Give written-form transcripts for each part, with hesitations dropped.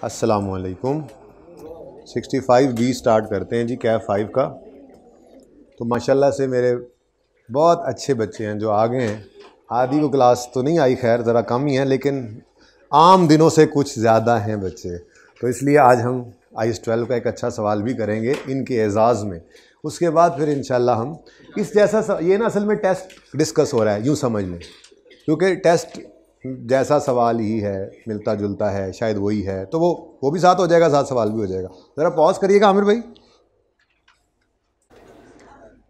अस्सलामुअलैकुम। 65B start करते हैं जी, कैफ 5 का। तो माशाल्लाह से मेरे बहुत अच्छे बच्चे हैं जो आगे हैं। आदि को क्लास तो नहीं आई, खैर ज़रा कम ही है, लेकिन आम दिनों से कुछ ज़्यादा हैं बच्चे। तो इसलिए आज हम IS 12 का एक अच्छा सवाल भी करेंगे इनके एजाज़ में। उसके बाद फिर इंशाल्लाह हम इस जैसा ये ना असल में टेस्ट डिस्कस हो रहा है, यूँ समझ लें, क्योंकि टेस्ट जैसा सवाल ही है, मिलता जुलता है, शायद वही है, तो वो भी साथ हो जाएगा, साथ सवाल भी हो जाएगा। ज़रा पॉज करिएगा आमिर भाई।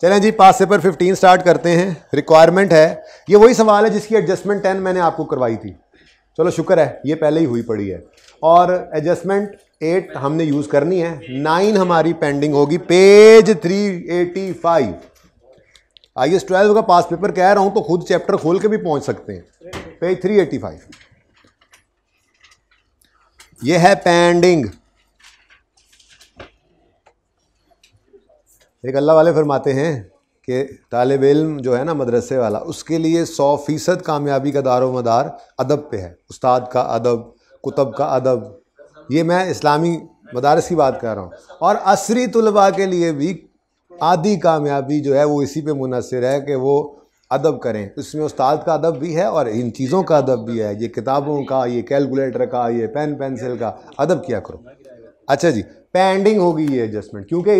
चलें जी, पास पेपर 15 स्टार्ट करते हैं। रिक्वायरमेंट है, ये वही सवाल है जिसकी एडजस्टमेंट 10 मैंने आपको करवाई थी। चलो शुक्र है ये पहले ही हुई पड़ी है, और एडजस्टमेंट 8 हमने यूज़ करनी है। 9 हमारी पेंडिंग होगी, पेज 385। IS 12 का पास पेपर कह रहा हूं तो खुद चैप्टर खोल के भी पहुंच सकते हैं। पेज 385 ये है पेंडिंग। एक अल्लाह वाले फरमाते हैं कि तालिब इल्म जो है ना मदरसे वाला, उसके लिए 100% कामयाबी का दारो मदार अदब पे है। उस्ताद का अदब, कुतब का अदब, ये मैं इस्लामी मदारस की बात कर रहा हूँ। और असरी तुलबा के लिए भी आधी कामयाबी जो है वो इसी पे मुनहसर है कि वो अदब करें। इसमें उस्ताद का अदब भी है और इन चीज़ों का अदब भी है, ये किताबों का, ये कैलकुलेटर का, ये पेन पेंसिल का अदब किया करो। अच्छा जी, पेंडिंग होगी ये एडजस्टमेंट, क्योंकि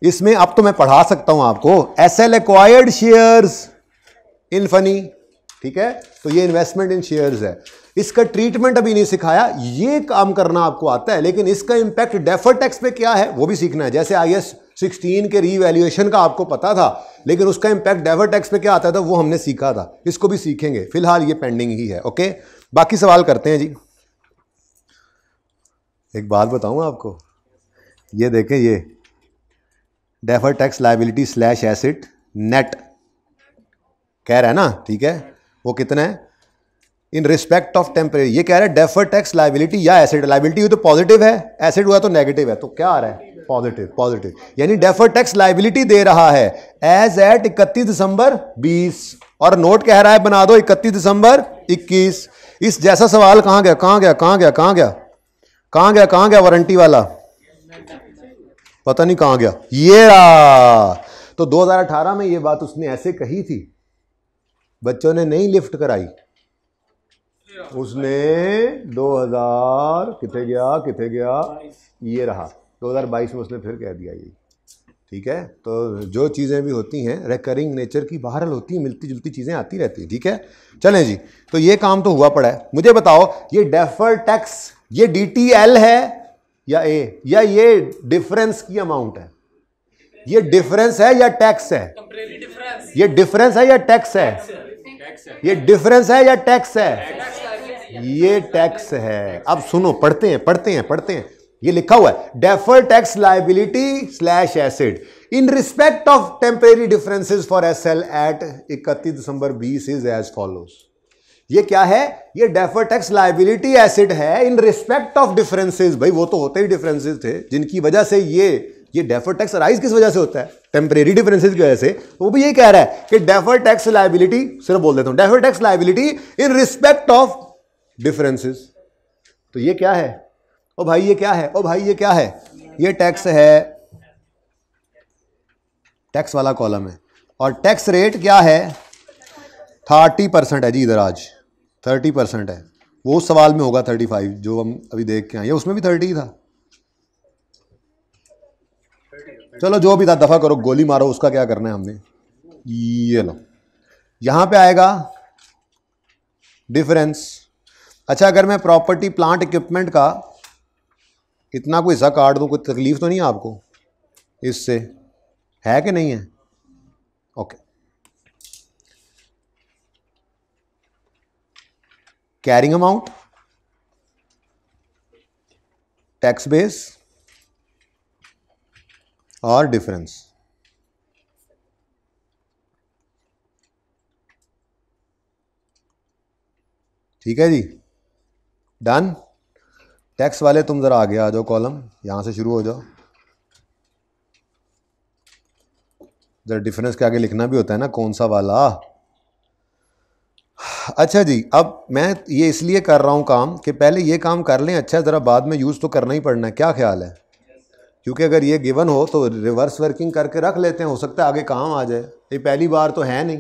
इसमें अब तो मैं पढ़ा सकता हूं आपको। SL acquired shares in funny, ठीक है, तो ये इन्वेस्टमेंट इन शेयर्स है। इसका ट्रीटमेंट अभी नहीं सिखाया, ये काम करना आपको आता है, लेकिन इसका इंपैक्ट डेफर्ड टैक्स पे क्या है वो भी सीखना है। जैसे IS 16 के रीवैल्यूएशन का आपको पता था, लेकिन उसका इंपैक्ट डेफर्ड टैक्स पे क्या आता था वो हमने सीखा था, इसको भी सीखेंगे। फिलहाल ये पेंडिंग ही है। ओके, बाकी सवाल करते हैं जी। एक बात बताऊं आपको, ये देखें, ये deferred tax liability slash asset net कह रहा है ना, ठीक है, वो कितना है इन रिस्पेक्ट ऑफ टेम्परेरी। ये कह रहा है डेफर्ड टैक्स लायबिलिटी या एसेट, लायबिलिटी हुई तो पॉजिटिव है, एसेट हुआ तो नेगेटिव है, तो क्या आ रहा है पॉजिटिव। पॉजिटिव यानी डेफर्ड टैक्स लायबिलिटी दे रहा है एज एट 31 दिसंबर 20, और नोट कह रहा है बना दो 31 दिसंबर 21। इस जैसा सवाल कहां गया, कहां गया, कहां गया, कहां गया, कहां गया, कहां गया वारंटी वाला, पता नहीं कहां गया, ये रहा। तो 2018 में ये बात उसने ऐसे कही थी, बच्चों ने नहीं लिफ्ट कराई, उसने 2000 किथे गया, ये रहा 2022 में उसने फिर कह दिया ये, ठीक है। तो जो चीज़ें भी होती हैं रिकरिंग नेचर की, बहरहाल होती हैं, मिलती जुलती चीज़ें आती रहती हैं, ठीक है। चलें जी, तो ये काम तो हुआ पड़ा है। मुझे बताओ ये डेफर्ड टैक्स, ये DTL है या ए, या ये डिफरेंस की अमाउंट है? ये डिफरेंस है या टैक्स है? ये डिफरेंस है या टैक्स है? ये डिफरेंस है या टैक्स है? ये टैक्स है। अब सुनो, पढ़ते हैं। ये लिखा हुआ है deferred tax liability slash asset in respect of temporary differences for SL at 31 December 20 is as follows. ये क्या है? ये डेफर्ड टैक्स लायबिलिटी एसेट है इन रिस्पेक्ट ऑफ डिफरेंसेस। भाई वो तो होते ही डिफरेंसेस थे जिनकी वजह से ये डेफर्ड टैक्स राइज किस वजह से होता है? टेम्परेरी डिफरेंसेस की वजह से। तो वो भी ये कह रहा है कि डेफर्ड टैक्स लायबिलिटी, सिर्फ बोल देता हूं, deferred tax liability in respect of differences. तो ये क्या है? ओ भाई ये क्या है? ओ भाई ये क्या है? ये टैक्स है, टैक्स वाला कॉलम है। और टैक्स रेट क्या है? 30% है जी। इधर आज 30% है, वो सवाल में होगा 35 जो हम अभी देख के आए, उसमें भी 30 था। चलो जो भी था दफा करो, गोली मारो, उसका क्या करना है हमने। ये लो, यहां पे आएगा डिफरेंस। अच्छा, अगर मैं प्रॉपर्टी प्लांट इक्विपमेंट का इतना कोई हिस्सा काट दूं, कोई तकलीफ तो नहीं है आपको इससे, है कि नहीं है? Okay, carrying amount, tax base और डिफरेंस। ठीक है जी, डन। टैक्स वाले तुम जरा आगे आ जाओ, कॉलम यहां से शुरू हो जाओ। जरा डिफरेंस के आगे लिखना भी होता है ना, कौन सा वाला। अच्छा जी, अब मैं ये इसलिए कर रहा हूँ काम कि पहले ये काम कर लें, अच्छा ज़रा बाद में यूज़ तो करना ही पड़ना है, क्या ख्याल है? क्योंकि अगर ये गिवन हो तो रिवर्स वर्किंग करके रख लेते हैं, हो सकता है आगे काम आ जाए। ये पहली बार तो है नहीं,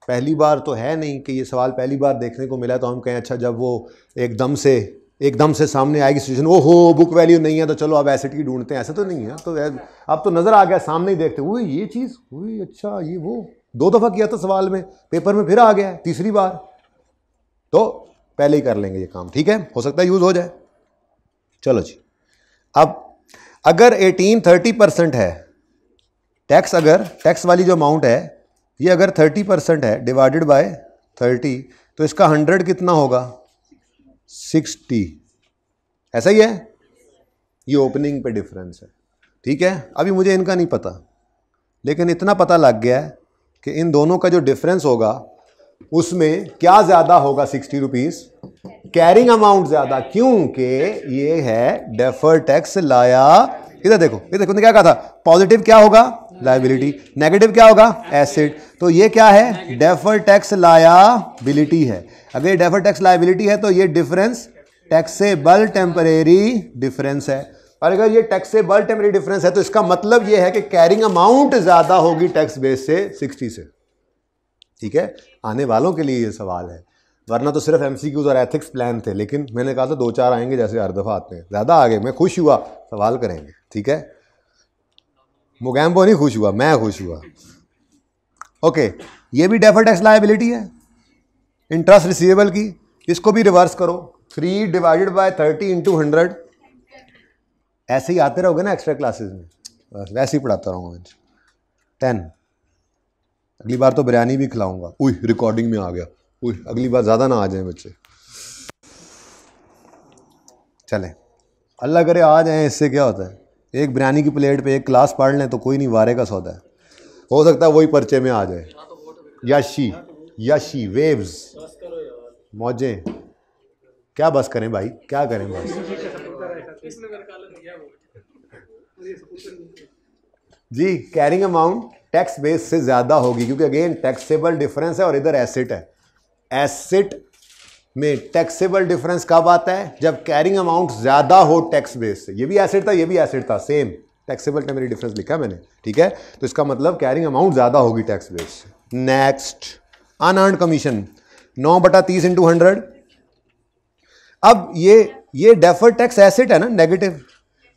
पहली बार तो है नहीं कि ये सवाल पहली बार देखने को मिला तो हम कहें अच्छा जब वो एकदम से सामने आएगी सिचुएशन, वो हो बुक वैल्यू नहीं है तो चलो अब एसिड की ढूंढते हैं, ऐसा तो नहीं है। तो अब तो नज़र आ गया, सामने ही देखते हुए ये चीज़ हुई, अच्छा ये वो 2 दफ़ा किया था सवाल में, पेपर में फिर आ गया है तीसरी बार, तो पहले ही कर लेंगे ये काम, ठीक है, हो सकता है यूज़ हो जाए। चलो जी, अब अगर 30% है टैक्स, अगर टैक्स वाली जो अमाउंट है ये अगर 30% है डिवाइडेड बाय 30, तो इसका 100 कितना होगा? 60, ऐसा ही है। ये ओपनिंग पे डिफरेंस है, ठीक है। अभी मुझे इनका नहीं पता, लेकिन इतना पता लग गया है कि इन दोनों का जो डिफरेंस होगा उसमें क्या ज़्यादा होगा? 60 रुपीज़ कैरिंग अमाउंट ज़्यादा, क्योंकि ये है डेफर्ड टैक्स लाया। इधर देखो, इधर देखो, क्या कहा था? पॉजिटिव क्या होगा? लायबिलिटी, नेगेटिव क्या होगा? एसेट। तो ये क्या है? डेफर्ड टैक्स लायबिलिटी है। अगर ये डेफर्ड टैक्स लायबिलिटी है तो ये डिफरेंस टैक्सेबल टेम्परेरी डिफरेंस है। और अगर ये टैक्सेबल टेम्परेरी डिफरेंस है तो इसका मतलब ये है कि कैरिंग अमाउंट ज़्यादा होगी टैक्स बेस से 60 से, ठीक है। आने वालों के लिए ये सवाल है, वरना तो सिर्फ एमसीक्यूज और एथिक्स प्लान थे, लेकिन मैंने कहा था 2-4 आएंगे जैसे हर दफ़ा आते हैं, ज़्यादा आ गए। मैं खुश हुआ, सवाल करेंगे, ठीक है। मोगैम्बो नहीं खुश हुआ, मैं खुश हुआ। ओके, ये भी डेफर्ड टैक्स लायबिलिटी है इंटरेस्ट रिसीवेबल की, इसको भी रिवर्स करो, 3 डिवाइडेड बाय 30 इंटू 100। ऐसे ही आते रहोगे ना एक्स्ट्रा क्लासेस में, बस वैसे ही पढ़ाता रहूँगा। 10, अगली बार तो बिरयानी भी खिलाऊंगा। उई रिकॉर्डिंग में आ गया, उई अगली बार ज़्यादा ना आ जाए बच्चे। चलें, अल्लाह करे आ जाए, इससे क्या होता है? एक बिरयानी की प्लेट पे एक क्लास पढ़ लें तो कोई नहीं, वारे का सौदा है। हो सकता है वही पर्चे में आ जाए। यशी यशी वेव्स मौजें, क्या बस करें भाई, क्या करें बस जी। कैरिंग अमाउंट टैक्स बेस से ज़्यादा होगी क्योंकि अगेन टैक्सेबल डिफरेंस है और इधर एसेट है। एसेट में टैक्सेबल डिफरेंस कब आता है? जब कैरिंग अमाउंट ज़्यादा हो टैक्स बेस से। ये भी एसेट था, ये भी एसेट था, सेम टैक्सेबल टेम्परेरी डिफरेंस लिखा मैंने, ठीक है। तो इसका मतलब कैरिंग अमाउंट ज़्यादा होगी टैक्स बेस से। Next, unearned commission 9/30 into 100। अब ये डेफर्ड टैक्स एसेट है ना, नेगेटिव,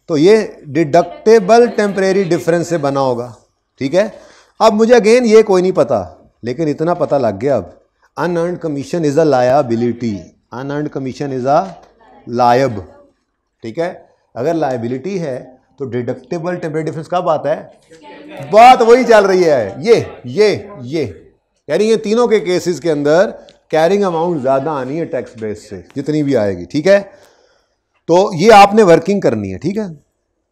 तो ये डिडक्टेबल टेम्परेरी डिफरेंस से बना होगा, ठीक है। अब मुझे अगेन ये कोई नहीं पता, लेकिन इतना पता लग गया अब, unearned commission is a liability, unearned commission is a liab, ठीक है। अगर लायबिलिटी है तो डिडक्टेबल टेम्परेरी डिफरेंस कब आता है? बात वही चल रही है, ये यानी ये तीनों के केसेस के अंदर कैरिंग अमाउंट ज्यादा आनी है टैक्स बेस से, जितनी भी आएगी, ठीक है। तो ये आपने वर्किंग करनी है, ठीक है।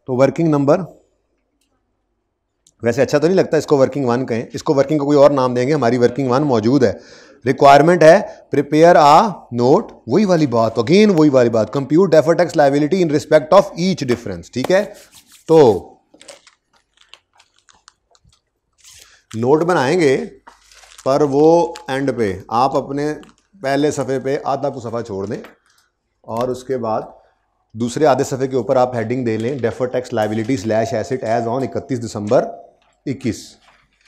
तो वर्किंग नंबर, वैसे अच्छा तो नहीं लगता इसको वर्किंग 1 कहें, इसको वर्किंग का कोई और नाम देंगे, हमारी वर्किंग 1 मौजूद है। रिक्वायरमेंट है प्रिपेयर आ नोट, वही वाली बात, अगेन वही वाली बात, compute deferred tax liability in respect of each difference, ठीक है। तो नोट बनाएंगे, पर वो एंड पे आप अपने पहले सफ़े पे आधा को सफ़ा छोड़ दें और उसके बाद दूसरे आधे सफ़े के ऊपर आप हेडिंग दे लें deferred tax liability slash asset as on 31 December 21,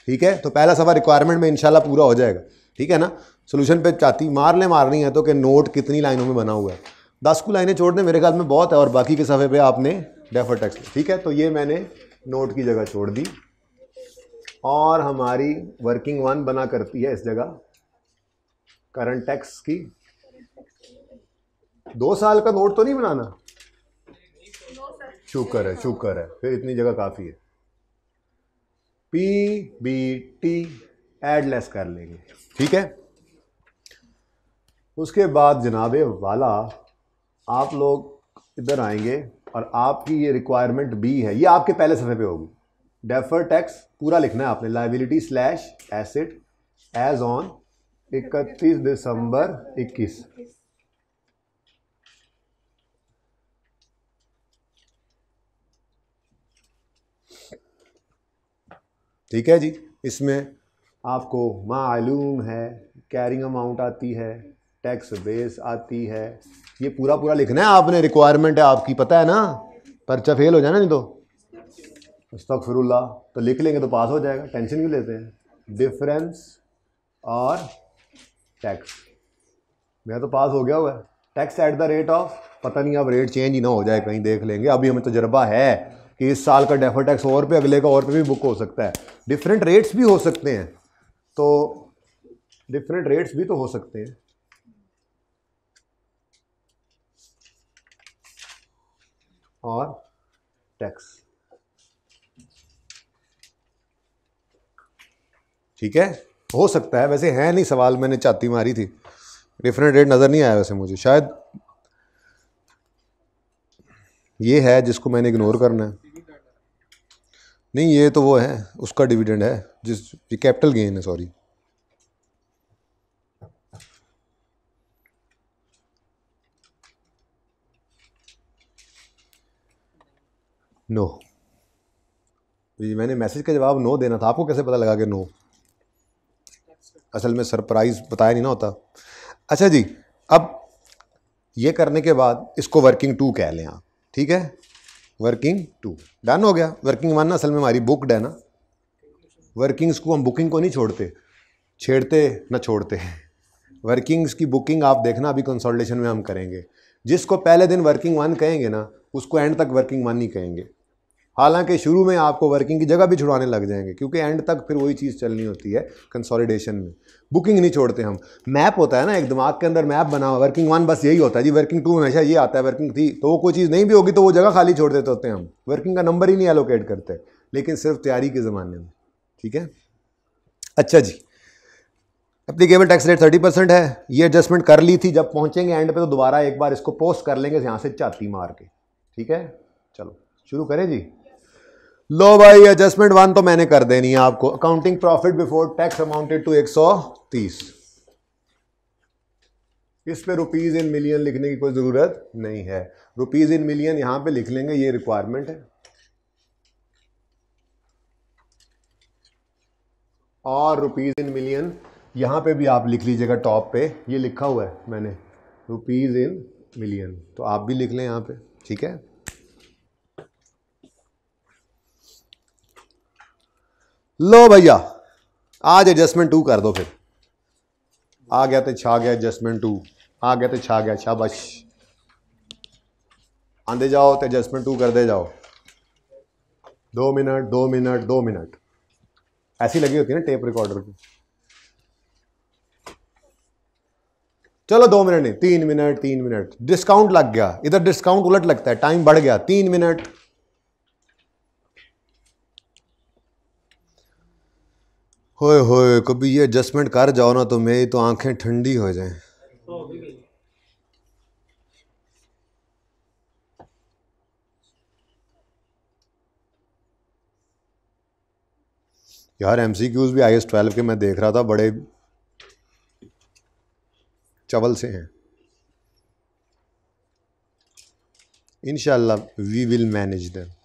ठीक है। तो पहला सफ़ा रिक्वायरमेंट में इंशाल्लाह पूरा हो जाएगा, ठीक है ना। सोल्यूशन पे चाहती मारनी है तो कि नोट कितनी लाइनों में बना हुआ है, 10 को लाइनें छोड़ दें, मेरे ख्याल में बहुत है, और बाकी के सफ़े पे आपने डेफर्ड टैक्स, ठीक है। तो ये मैंने नोट की जगह छोड़ दी और हमारी वर्किंग 1 बना करती है इस जगह करंट टैक्स की। 2 साल का नोट तो नहीं बनाना, शुक्र है, फिर इतनी जगह काफ़ी है। PBT एड लेस कर लेंगे, ठीक है। उसके बाद जनाबे वाला आप लोग इधर आएंगे और आपकी ये रिक्वायरमेंट बी है, ये आपके पहले सफ़े पे होगी। डेफर्ड टैक्स पूरा लिखना है आपने, liability slash asset as on 31 December 21, ठीक है जी। इसमें आपको मालूम है, कैरिंग अमाउंट आती है, टैक्स बेस आती है, ये पूरा पूरा लिखना है आपने, रिक्वायरमेंट है आपकी, पता है ना, पर्चा फेल हो जाना नहीं तो अस्तगफिरुल्लाह, तो लिख लेंगे तो पास हो जाएगा, टेंशन क्यों लेते हैं। डिफरेंस और टैक्स, मेरा तो पास हो गया हुआ है। Tax at the rate of, पता नहीं अब रेट चेंज ही ना हो जाए कहीं, देख लेंगे, अभी हमें तजर्बा है कि इस साल का डेफर टैक्स और पे, अगले का और पे भी बुक हो सकता है, डिफरेंट रेट्स भी हो सकते हैं, तो डिफरेंट रेट्स भी तो हो सकते हैं। और टैक्स, ठीक है, हो सकता है, वैसे है नहीं सवाल, मैंने चाती मारी थी, डिफरेंट रेट नज़र नहीं आया वैसे मुझे, शायद ये है जिसको मैंने इग्नोर करना है। नहीं ये तो वो है, उसका डिविडेंड है, जिस ये कैपिटल गेन है, सॉरी। नो, मैंने मैसेज का जवाब नो देना था, आपको कैसे पता लगा कि नो? असल में सरप्राइज बताया नहीं ना होता। अच्छा जी, अब ये करने के बाद इसको वर्किंग 2 कह लें आप, ठीक है, वर्किंग 2 डन हो गया। वर्किंग 1 असल में हमारी बुकड है ना, वर्किंग्स को हम बुकिंग को नहीं छोड़ते, छेड़ते ना छोड़ते, वर्किंग्स की बुकिंग आप देखना अभी कंसोलिडेशन में हम करेंगे। जिसको पहले दिन वर्किंग 1 कहेंगे ना, उसको एंड तक वर्किंग 1 नहीं कहेंगे, हालांकि शुरू में आपको वर्किंग की जगह भी छुड़ाने लग जाएंगे, क्योंकि एंड तक फिर वही चीज़ चलनी होती है कंसोलिडेशन में। बुकिंग नहीं छोड़ते हम, मैप होता है ना एक दिमाग के अंदर, मैप बना हुआ, वर्किंग 1 बस यही होता है जी, वर्किंग 2 हमेशा ये आता है, वर्किंग 3 तो वो कोई चीज़ नहीं भी होगी तो वो जगह खाली छोड़ देते होते हैं हम, वर्किंग का नंबर ही नहीं एलोकेट करते, लेकिन सिर्फ तैयारी के ज़माने में, ठीक है। अच्छा जी, एप्लीकेबल टैक्स रेट 30% है, ये एडजस्टमेंट कर ली थी, जब पहुंचेंगे एंड पे तो दोबारा एक बार इसको पोस्ट कर लेंगे यहाँ से चाती मार के, ठीक है। चलो शुरू करें जी। लो भाई, एडजस्टमेंट 1 तो मैंने कर देनी है आपको। Accounting profit before tax amounted to 130, इस पे रुपीज इन मिलियन लिखने की कोई ज़रूरत नहीं है, रुपीज इन मिलियन यहाँ पे लिख लेंगे, ये रिक्वायरमेंट है। और रुपीज इन मिलियन यहाँ पे भी आप लिख लीजिएगा, टॉप पे ये लिखा हुआ है मैंने, रुपीज इन मिलियन, तो आप भी लिख लें यहाँ पे, ठीक है। लो भैया, आज एडजस्टमेंट 2 कर दो, फिर आ गया तो छा गया, एडजस्टमेंट 2 आ गया तो छा गया, शाबाश, आंदे जाओ तो एडजस्टमेंट 2 कर दे जाओ। 2 मिनट 2 मिनट 2 मिनट ऐसी लगी होती है ना टेप रिकॉर्डर की। चलो 2 मिनट नहीं, 3 मिनट 3 मिनट, डिस्काउंट लग गया, इधर डिस्काउंट उलट लगता है, टाइम बढ़ गया, 3 मिनट। होए होए, कभी ये एडजस्टमेंट कर जाओ ना तो मेरी तो आंखें ठंडी हो जाएं। यार MCQs भी IAS 12 के मैं देख रहा था, बड़े चवल से हैं। इंशाल्लाह वी विल मैनेज देम।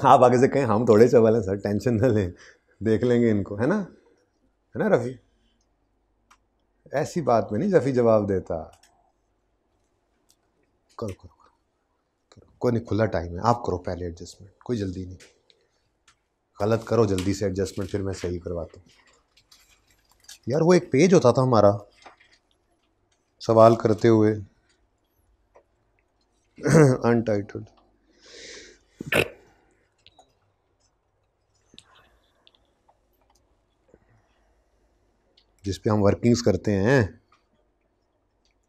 आप आगे से कहें हम थोड़े चवल हैं सर, टेंशन न लें, देख लेंगे इनको, है ना रफ़ी? ऐसी बात में नहीं रफ़ी जवाब देता। करो करो करो, कोई नहीं, खुला टाइम है, आप करो पहले एडजस्टमेंट, कोई जल्दी नहीं, गलत करो जल्दी से एडजस्टमेंट, फिर मैं सही करवाता हूँ। यार वो एक पेज होता था हमारा सवाल करते हुए अनटाइटल्ड, जिस पे हम वर्किंग्स करते हैं।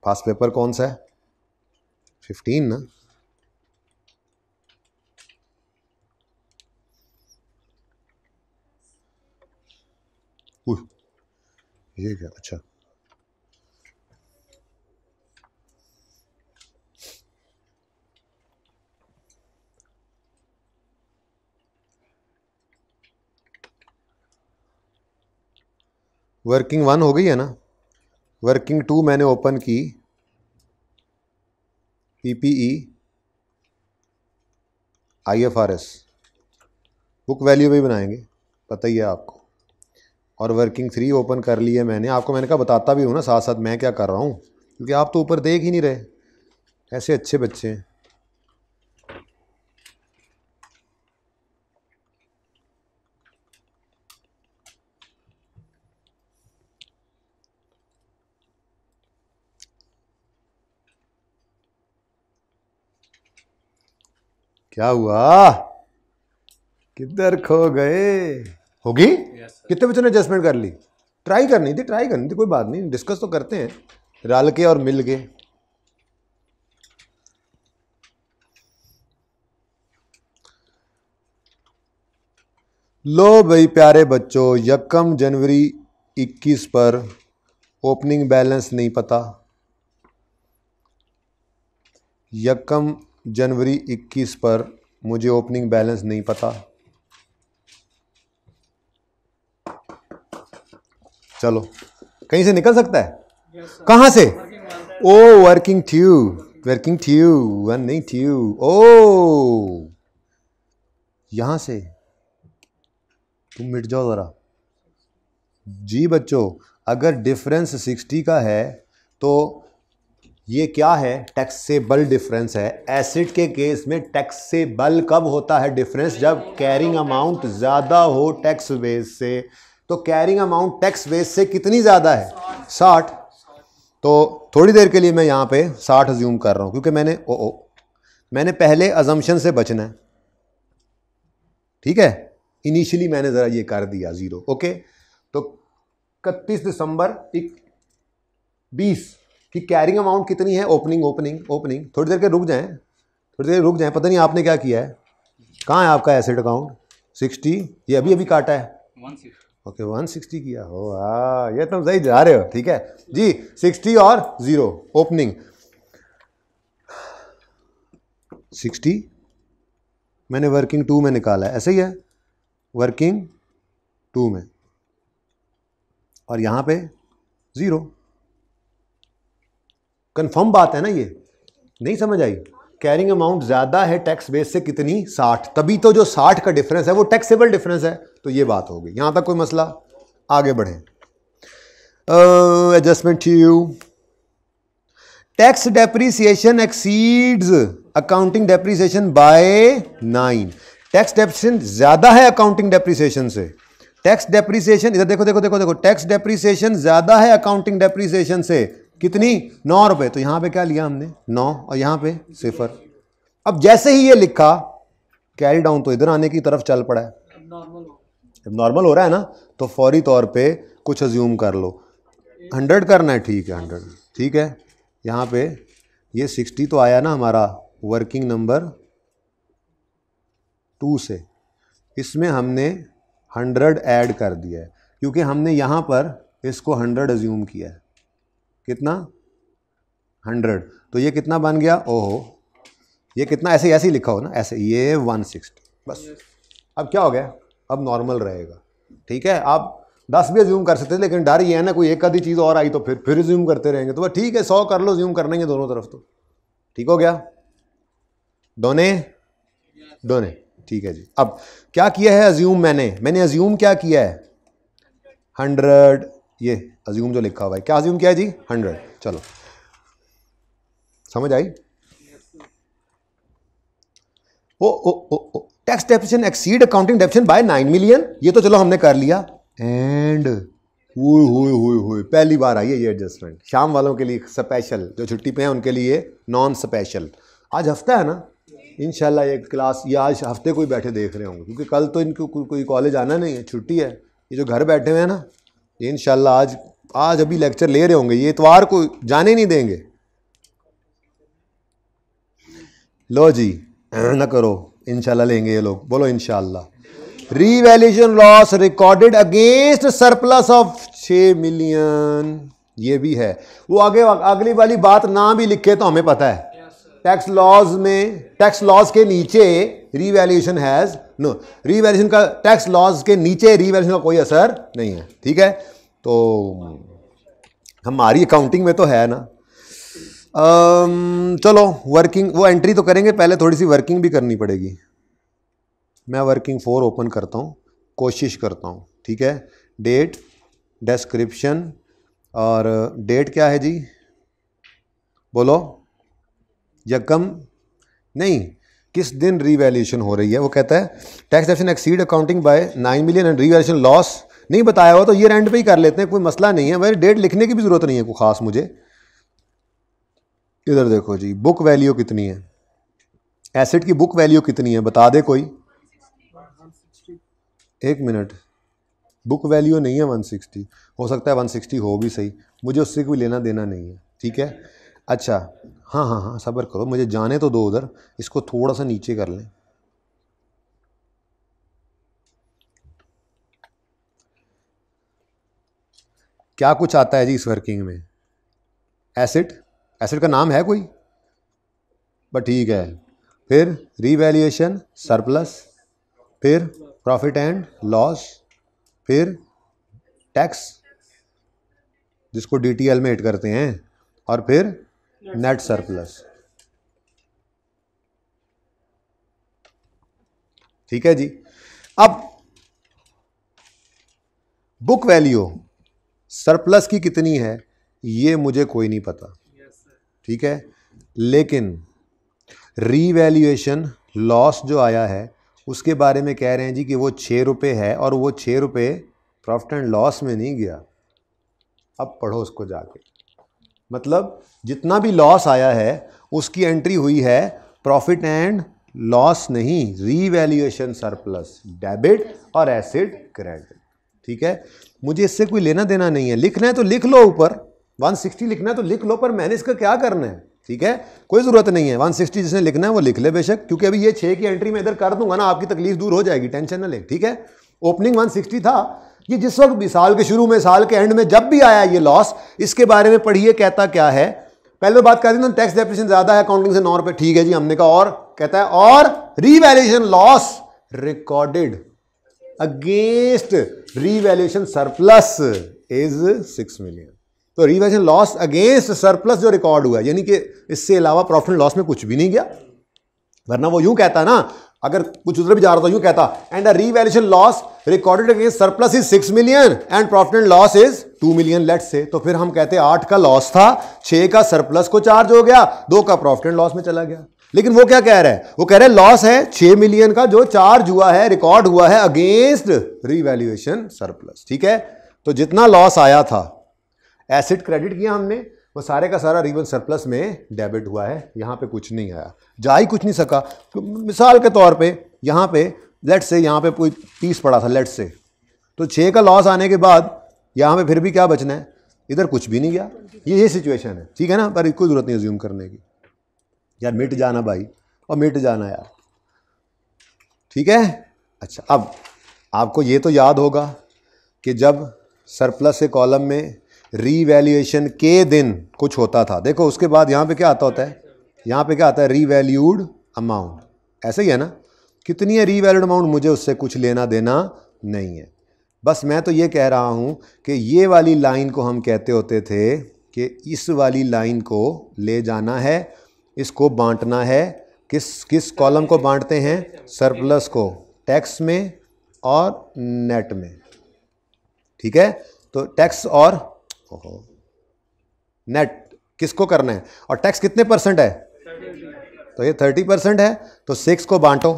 पास पेपर कौन सा है? 15 ना? ये क्या? अच्छा, वर्किंग 1 हो गई है ना, वर्किंग 2 मैंने ओपन की, PPE IFRS बुक वैल्यू भी बनाएंगे, पता ही है आपको। और वर्किंग 3 ओपन कर ली है मैंने, आपको मैंने कहा बताता भी हूँ ना साथ साथ मैं क्या कर रहा हूँ, क्योंकि आप तो ऊपर देख ही नहीं रहे, ऐसे अच्छे बच्चे हैं। क्या हुआ, किधर खो गए? होगी? कितने बच्चों ने एडजस्टमेंट कर ली? ट्राई करनी थी, कोई बात नहीं, डिस्कस तो करते हैं रल के और मिल के। लो भाई प्यारे बच्चों, 1 जनवरी 21 पर ओपनिंग बैलेंस नहीं पता। 1 जनवरी 21 पर मुझे ओपनिंग बैलेंस नहीं पता। चलो कहीं से निकल सकता है? कहां से? ओ वर्किंग ट्यूब, वन नहीं ट्यूब, ओ यहां से। तुम मिट जाओ जरा जी बच्चों। अगर डिफरेंस 60 का है तो ये क्या है? टैक्सेबल डिफरेंस है। एसिड के केस में टैक्सेबल कब होता है डिफरेंस? जब कैरिंग अमाउंट ज़्यादा हो टैक्स बेस से। तो कैरिंग अमाउंट टैक्स बेस से कितनी ज़्यादा है? 60। तो थोड़ी देर के लिए मैं यहाँ पे 60 अज्यूम कर रहा हूँ, क्योंकि मैंने पहले अजम्पशन से बचना है, ठीक है। इनिशियली मैंने ज़रा ये कर दिया 0, ओके। तो 31 दिसंबर 20 कि कैरिंग अमाउंट कितनी है? ओपनिंग। थोड़ी देर के रुक जाएं, पता नहीं आपने क्या किया है। कहाँ है आपका एसेट अकाउंट? 60, ये अभी काटा है 160। ओके 160 किया हो, ये तुम सही जा रहे हो, ठीक है जी। 60 और 0 ओपनिंग 60 मैंने वर्किंग 2 में निकाला है, ऐसे ही है वर्किंग 2 में, और यहाँ पे 0। कंफर्म बात है ना ये? नहीं समझ आई? कैरिंग अमाउंट ज़्यादा है टैक्स बेस से कितनी? 60, तभी तो जो 60 का डिफरेंस है वो टैक्सेबल डिफरेंस है। तो ये बात हो गई, यहाँ तक कोई मसला? आगे बढ़ें। Adjustment tube, tax depreciation exceeds accounting depreciation by 9। Tax depreciation ज़्यादा है अकाउंटिंग डेप्रीसिएशन से। टैक्स डेप्रीसिएशन, इधर देखो, टैक्स डेप्रीसिएशन ज़्यादा है अकाउंटिंग डेप्रीसिएशन से। कितनी? 9 रुपये। तो यहाँ पे क्या लिया हमने? 9, और यहाँ पे 0। अब जैसे ही ये लिखा कैरी डाउन तो इधर आने की तरफ चल पड़ा है, नॉर्मल हो रहा है ना। तो फौरी तौर पे कुछ अज्यूम कर लो, 100 करना है, ठीक है 100, ठीक है। यहाँ पे ये 60 तो आया ना हमारा वर्किंग नंबर 2 से, इसमें हमने 100 ऐड कर दिया है, क्योंकि हमने यहाँ पर इसको 100 अज्यूम किया है। कितना? 100। तो ये कितना बन गया? ओहो, ये कितना? ऐसे ही लिखा हो ना, ऐसे, ये 160 बस। अब क्या हो गया? अब नॉर्मल रहेगा, ठीक है। आप 10 भी अज्यूम कर सकते थे, लेकिन डर ये है ना कोई एक आधी चीज़ और आई तो फिर अज्यूम करते रहेंगे। तो बस ठीक है, 100 कर लो, अज्यूम करने के दोनों तरफ। तो ठीक हो गया? दोने ठीक है जी। अब क्या किया है अज्यूम? मैंने अज्यूम क्या किया है? 100। ये अज्यूम जो लिखा हुआ है, क्या अज्यूम किया है जी? 100। चलो समझ आई? ओ tax depreciation exceed accounting depreciation by 9 million, ये तो चलो हमने कर लिया। एंड हुई पहली बार आई है ये एडजस्टमेंट, शाम वालों के लिए स्पेशल, जो छुट्टी पे हैं उनके लिए नॉन स्पेशल। आज हफ्ता है ना, इंशाल्लाह ये क्लास, ये आज हफ्ते कोई बैठे देख रहे होंगे, क्योंकि कल तो इनको कोई कॉलेज आना नहीं है, छुट्टी है। ये जो घर बैठे हुए हैं ना, ये इंशाल्लाह आज अभी लेक्चर ले रहे होंगे, ये इतवार को जाने नहीं देंगे। लो जी ना करो, इंशाल्लाह लेंगे ये लोग, बोलो इंशाल्लाह। Revaluation loss recorded against surplus of 6 million, ये भी है। वो आगे अगली वाली बात ना भी लिखे तो हमें पता है, टैक्स लॉज में, टैक्स लॉज के नीचे रीवैल्यूएशन हैज नो, रीवैल्यूएशन का टैक्स लॉज के नीचे रीवैल्यूएशन का कोई असर नहीं है, ठीक है। तो हमारी अकाउंटिंग में तो है ना। चलो वर्किंग वो एंट्री तो करेंगे, पहले थोड़ी सी वर्किंग भी करनी पड़ेगी। मैं वर्किंग 4 ओपन करता हूँ, कोशिश करता हूँ, ठीक है। डेट, डिस्क्रिप्शन, और डेट क्या है जी, बोलो, यकम नहीं, किस दिन रीवैल्यूएशन हो रही है। वो कहता है tax depreciation exceed accounting by 9 million and revaluation loss नहीं बताया हुआ तो ईयर एंड पे ही कर लेते हैं, कोई मसला नहीं है। वैसे डेट लिखने की भी जरूरत नहीं है कोई खास मुझे। इधर देखो जी, बुक वैल्यू कितनी है, एसेट की बुक वैल्यू कितनी है बता दे कोई। 1 मिनट, बुक वैल्यू नहीं है 160, हो सकता है 160 हो भी सही, मुझे उससे कोई लेना देना नहीं है, ठीक है। अच्छा हाँ हाँ हाँ, सब्र करो, मुझे जाने तो दो उधर, इसको थोड़ा सा नीचे कर लें। क्या कुछ आता है जी इस वर्किंग में, एसेट, एसेट का नाम है कोई, बट ठीक है। फिर रीवैल्यूएशन सरप्लस, फिर प्रॉफिट एंड लॉस, फिर टैक्स जिसको डीटीएल में हिट करते हैं, और फिर नेट सरप्लस, ठीक है जी। अब बुक वैल्यू सरप्लस की कितनी है ये मुझे कोई नहीं पता, ठीक है, लेकिन रीवैल्यूएशन लॉस जो आया है उसके बारे में कह रहे हैं जी कि वो 6 रुपये है, और वो 6 रुपये प्रॉफिट एंड लॉस में नहीं गया। अब पढ़ो उसको जाके, मतलब जितना भी लॉस आया है उसकी एंट्री हुई है प्रॉफिट एंड लॉस नहीं, रीवैल्यूएशन सरप्लस, डेबिट और एसेट क्रेडिट, ठीक है। मुझे इससे कोई लेना देना नहीं है, लिखना है तो लिख लो, ऊपर 160 लिखना है तो लिख लो, पर मैंने इसका क्या करना है, ठीक है, कोई ज़रूरत नहीं है। 160 जिसने लिखना है वो लिख ले बेशक, क्योंकि अभी ये 6 की एंट्री में इधर कर दूंगा ना, आपकी तकलीफ दूर हो जाएगी, टेंशन ना ले, ठीक है। ओपनिंग 160 था, ये जिस वक्त भी साल के शुरू में, साल के एंड में जब भी आया ये लॉस, इसके बारे में पढ़िए कहता क्या है। पहले बात कर दी ना, टैक्स डेप्रिसिएशन ज्यादा है अकाउंटिंग से 9 रुपये, ठीक है जी, हमने कहा और, कहता है और revaluation loss recorded against revaluation surplus is 6 million. तो रीवैल्यूएशन लॉस अगेंस्ट सरप्लस जो रिकॉर्ड हुआ है, यानी कि इससे अलावा प्रॉफिट एंड लॉस में कुछ भी नहीं गया, वरना वो यूं कहता ना, अगर कुछ उधर भी जा रहा था यूं कहता, and a revaluation loss recorded against surplus is 6 million and profit and loss is 2 million let's say, तो फिर हम कहते 8 का लॉस था, 6 का सरप्लस को चार्ज हो गया, 2 का प्रॉफिट एंड लॉस में चला गया। लेकिन वो क्या कह रहा है, वो कह रहा है लॉस है 6 मिलियन का जो चार्ज हुआ है, रिकॉर्ड हुआ है अगेंस्ट रीवैल्यूएशन सरप्लस, ठीक है। तो जितना लॉस आया था, एसेट क्रेडिट किया हमने, वो सारे का सारा रीवैल्यूएशन सरप्लस में डेबिट हुआ है, यहां पे कुछ नहीं आया, जा ही कुछ नहीं सका। तो मिसाल के तौर पे यहां पे लेट्स से यहां पे कोई 30 पड़ा था लेट्स से, तो 6 का लॉस आने के बाद यहां पे फिर भी क्या बचना है, इधर कुछ भी नहीं गया, ये सिचुएशन है, ठीक है ना। पर कोई जरूरत नहीं अज्यूम करने की, यार मिट जाना भाई, और मिट जाना यार, ठीक है। अच्छा, अब आपको ये तो याद होगा कि जब सरप्लस के कॉलम में रीवैल्यूएशन के दिन कुछ होता था, देखो उसके बाद यहाँ पे क्या आता होता है, यहाँ पे क्या आता है, रीवैल्यूड अमाउंट, ऐसे ही है ना। कितनी है रीवैल्यूड अमाउंट, मुझे उससे कुछ लेना देना नहीं है, बस मैं तो ये कह रहा हूँ कि ये वाली लाइन को हम कहते होते थे कि इस वाली लाइन को ले जाना है, इसको बांटना है, किस कॉलम को बांटते हैं, सरप्लस को टैक्स में और नेट में, ठीक है। तो टैक्स और नेट किसको करना है, और टैक्स कितने % है, तो ये 30% है, तो 6 को बांटो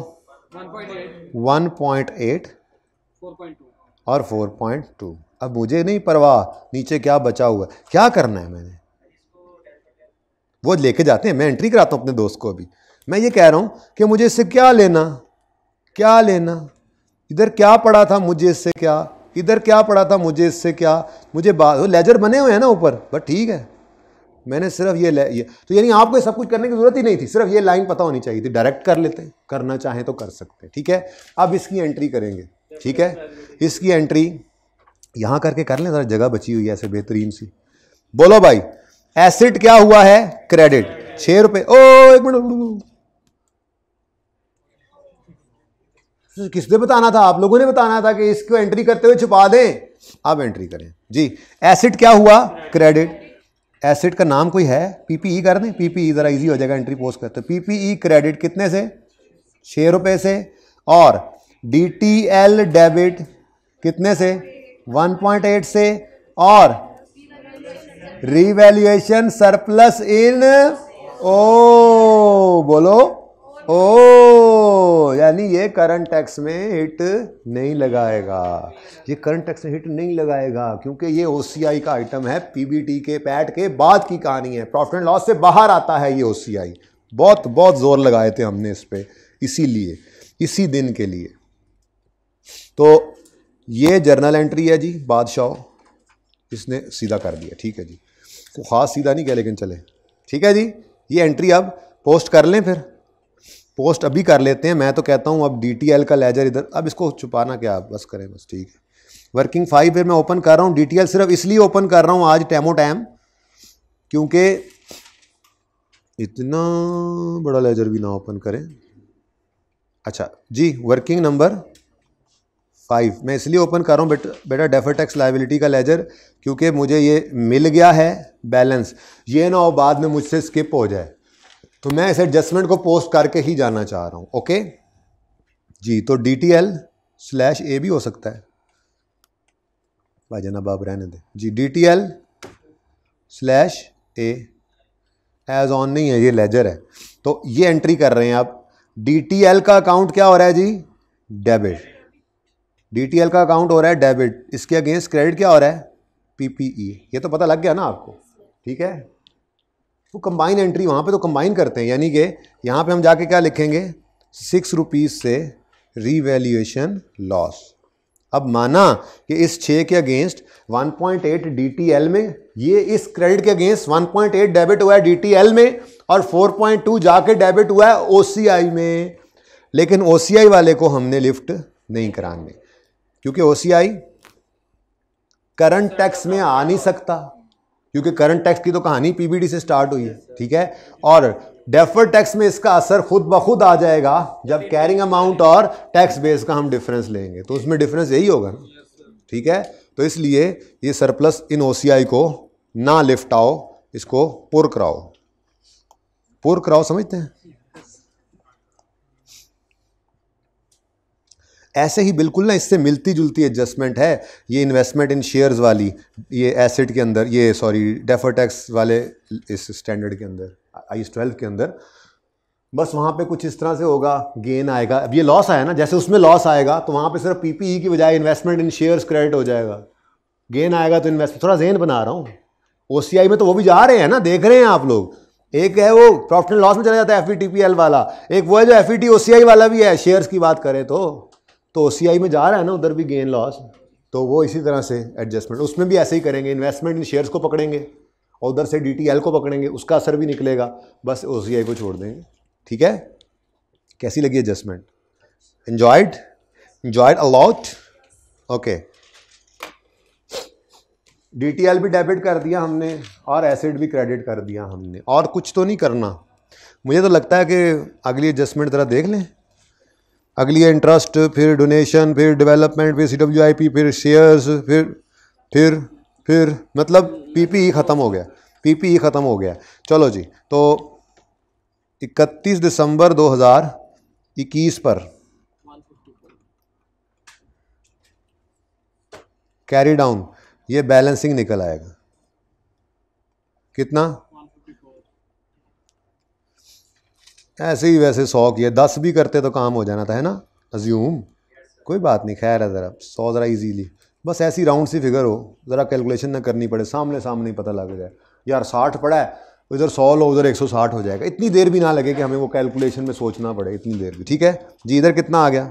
1.8 और 4.2। अब मुझे नहीं परवाह नीचे क्या बचा हुआ है, क्या करना है मैंने, वो लेके जाते हैं, मैं एंट्री कराता हूं अपने दोस्त को। अभी मैं ये कह रहा हूं कि मुझे इससे क्या लेना, क्या लेना, इधर क्या पड़ा था मुझे इससे क्या, इधर क्या पड़ा था मुझे इससे क्या, मुझे लेजर बने हुए हैं ना ऊपर, बस ठीक है, मैंने सिर्फ ये तो यानी आपको सब कुछ करने की जरूरत ही नहीं थी, सिर्फ ये लाइन पता होनी चाहिए थी, डायरेक्ट कर लेते हैं, करना चाहें तो कर सकते हैं, ठीक है। अब इसकी एंट्री करेंगे, ठीक है, इसकी एंट्री यहां करके कर लें, जरा जगह बची हुई है ऐसे बेहतरीन सी। बोलो भाई, एसेट क्या हुआ है, क्रेडिट 6 रुपये, ओ एक मिनट, किसने बताना था, आप लोगों ने बताना था कि इसको एंट्री करते हुए छुपा दें। अब एंट्री करें जी, एसेट क्या हुआ, क्रेडिट, एसेट का नाम कोई है, पीपीई कर दें, पीपीई जरा इजी हो जाएगा, एंट्री पोस्ट करते हैं, पीपीई क्रेडिट कितने से, 6 रुपये से, और DTL डेबिट कितने से? 1.8 से, और रिवैल्यूएशन सरप्लस इन ओ, बोलो ओ, यानी ये करंट टैक्स में हिट नहीं लगाएगा, ये करंट टैक्स में हिट नहीं लगाएगा क्योंकि ये OCI का आइटम है, PBT के पैट के बाद की कहानी है, प्रॉफिट एंड लॉस से बाहर आता है ये OCI। बहुत बहुत जोर लगाए थे हमने इस पे, इसीलिए इसी दिन के लिए। तो ये जर्नल एंट्री है जी, बादशाह इसने सीधा कर दिया, ठीक है जी, को खास सीधा नहीं किया लेकिन चले, ठीक है जी। ये एंट्री अब पोस्ट कर लें, फिर पोस्ट अभी कर लेते हैं। मैं तो कहता हूँ अब DTL का लेजर इधर, अब इसको छुपाना क्या, बस करें बस, ठीक है। वर्किंग 5 फिर मैं ओपन कर रहा हूँ, DTL सिर्फ इसलिए ओपन कर रहा हूँ आज टैमो टैम क्योंकि इतना बड़ा लेजर भी ना ओपन करें। अच्छा जी, वर्किंग नंबर 5 मैं इसलिए ओपन कर रहा हूँ बेटा डेफर्ड टैक्स लायबिलिटी का लेजर, क्योंकि मुझे ये मिल गया है बैलेंस, ये ना हो बाद में मुझसे स्किप हो जाए, तो मैं इस एडजस्टमेंट को पोस्ट करके ही जाना चाह रहा हूँ। ओके जी, तो DTL/A भी हो सकता है भाई जनाब, आप रहने दें जी। DTL/A एज ऑन नहीं है, ये लेजर है, तो ये एंट्री कर रहे हैं आप। DTL का अकाउंट क्या हो रहा है जी? डेबिट। DTL का अकाउंट हो रहा है डेबिट, इसके अगेंस्ट क्रेडिट क्या हो रहा है? PPE। ये तो पता लग गया ना आपको, ठीक है। तो कंबाइन एंट्री वहाँ पे तो कंबाइन करते हैं, यानी कि यहाँ पे हम जाके क्या लिखेंगे? 6 रुपीज़ से रीवैल्यूएशन लॉस। अब माना कि इस 6 के अगेंस्ट 1.8 DTL में, ये इस क्रेडिट के अगेंस्ट 1.8 डेबिट हुआ है DTL में, और 4.2 जाके डेबिट हुआ है OCI में, लेकिन OCI वाले को हमने लिफ्ट नहीं कराने क्योंकि OCI करंट टैक्स में आ नहीं सकता, क्योंकि करंट टैक्स की तो कहानी PBT से स्टार्ट हुई है, ठीक है। और डेफर्ड टैक्स में इसका असर खुद ब खुद आ जाएगा जब कैरिंग अमाउंट और टैक्स बेस का हम डिफरेंस लेंगे, तो उसमें डिफरेंस यही होगा ना, ठीक है। तो इसलिए ये सरप्लस इन OCI को ना लिफ्ट आओ, इसको पुर कराओ, पुर कराओ, समझते हैं। ऐसे ही बिल्कुल ना इससे मिलती जुलती एडजस्टमेंट है ये इन्वेस्टमेंट इन शेयर्स वाली, ये एसेट के अंदर, ये सॉरी डेफर्ड टैक्स वाले इस स्टैंडर्ड के अंदर, IAS 12 के अंदर, बस वहाँ पे कुछ इस तरह से होगा, गेन आएगा। अब ये लॉस आया ना, जैसे उसमें लॉस आएगा तो वहाँ पे सिर्फ PPE की बजाय इन्वेस्टमेंट इन शेयर्स क्रेडिट हो जाएगा, गेन आएगा तो इन्वेस्ट, थोड़ा जेन बना रहा हूँ। OCI में तो वो भी जा रहे हैं ना, देख रहे हैं आप लोग, एक है वो प्रॉफिट एंड लॉस में चला जाता है FVTPL वाला, एक वो है जो FVT OCI वाला भी है, शेयर्स की बात करें तो OCI में जा रहा है ना, उधर भी गेन लॉस, तो वो इसी तरह से एडजस्टमेंट उसमें भी ऐसे ही करेंगे, इन्वेस्टमेंट इन शेयर्स को पकड़ेंगे और उधर से DTL को पकड़ेंगे, उसका असर भी निकलेगा, बस OCI को छोड़ देंगे, ठीक है। कैसी लगी adjustment? Enjoyed a lot, okay. DTL भी डेबिट कर दिया हमने और एसेट भी क्रेडिट कर दिया हमने, और कुछ तो नहीं करना। मुझे तो लगता है कि अगली एडजस्टमेंट ज़रा देख लें, अगली है इंटरेस्ट, फिर डोनेशन, फिर डेवलपमेंट, फिर CWIP, फिर शेयर्स, फिर मतलब PPE ख़त्म हो गया, PPE ख़त्म हो गया। चलो जी, तो 31 दिसंबर 2021 पर कैरी डाउन ये बैलेंसिंग निकल आएगा कितना? ऐसे ही वैसे 100 किए, 10 भी करते तो काम हो जाना था, है ना, अज्यूम, कोई बात नहीं, खैर है, ज़रा 100 ज़रा इजीली, बस ऐसी राउंड सी फिगर हो, ज़रा कैलकुलेशन ना करनी पड़े, सामने सामने ही पता लग जाए, यार 60 पड़ा है, इधर 100 लो, उधर 160 हो जाएगा, इतनी देर भी ना लगे कि हमें वो कैलकुलेशन में सोचना पड़े, इतनी देर भी, ठीक है जी। इधर कितना आ गया?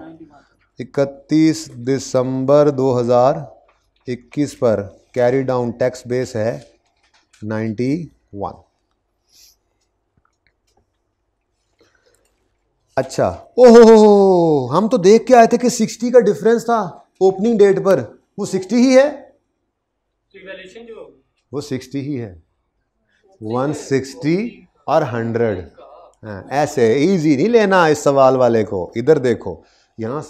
31 दिसंबर 2021 पर कैरी डाउन टैक्स बेस है 91। अच्छा, ओहो, हम तो देख के आए थे कि 60 का डिफरेंस था ओपनिंग डेट पर, वो 60 ही है, वो 60 ही है, 160 और 100। हाँ, ऐसे इजी नहीं लेना इस सवाल वाले को, इधर देखो, यहाँ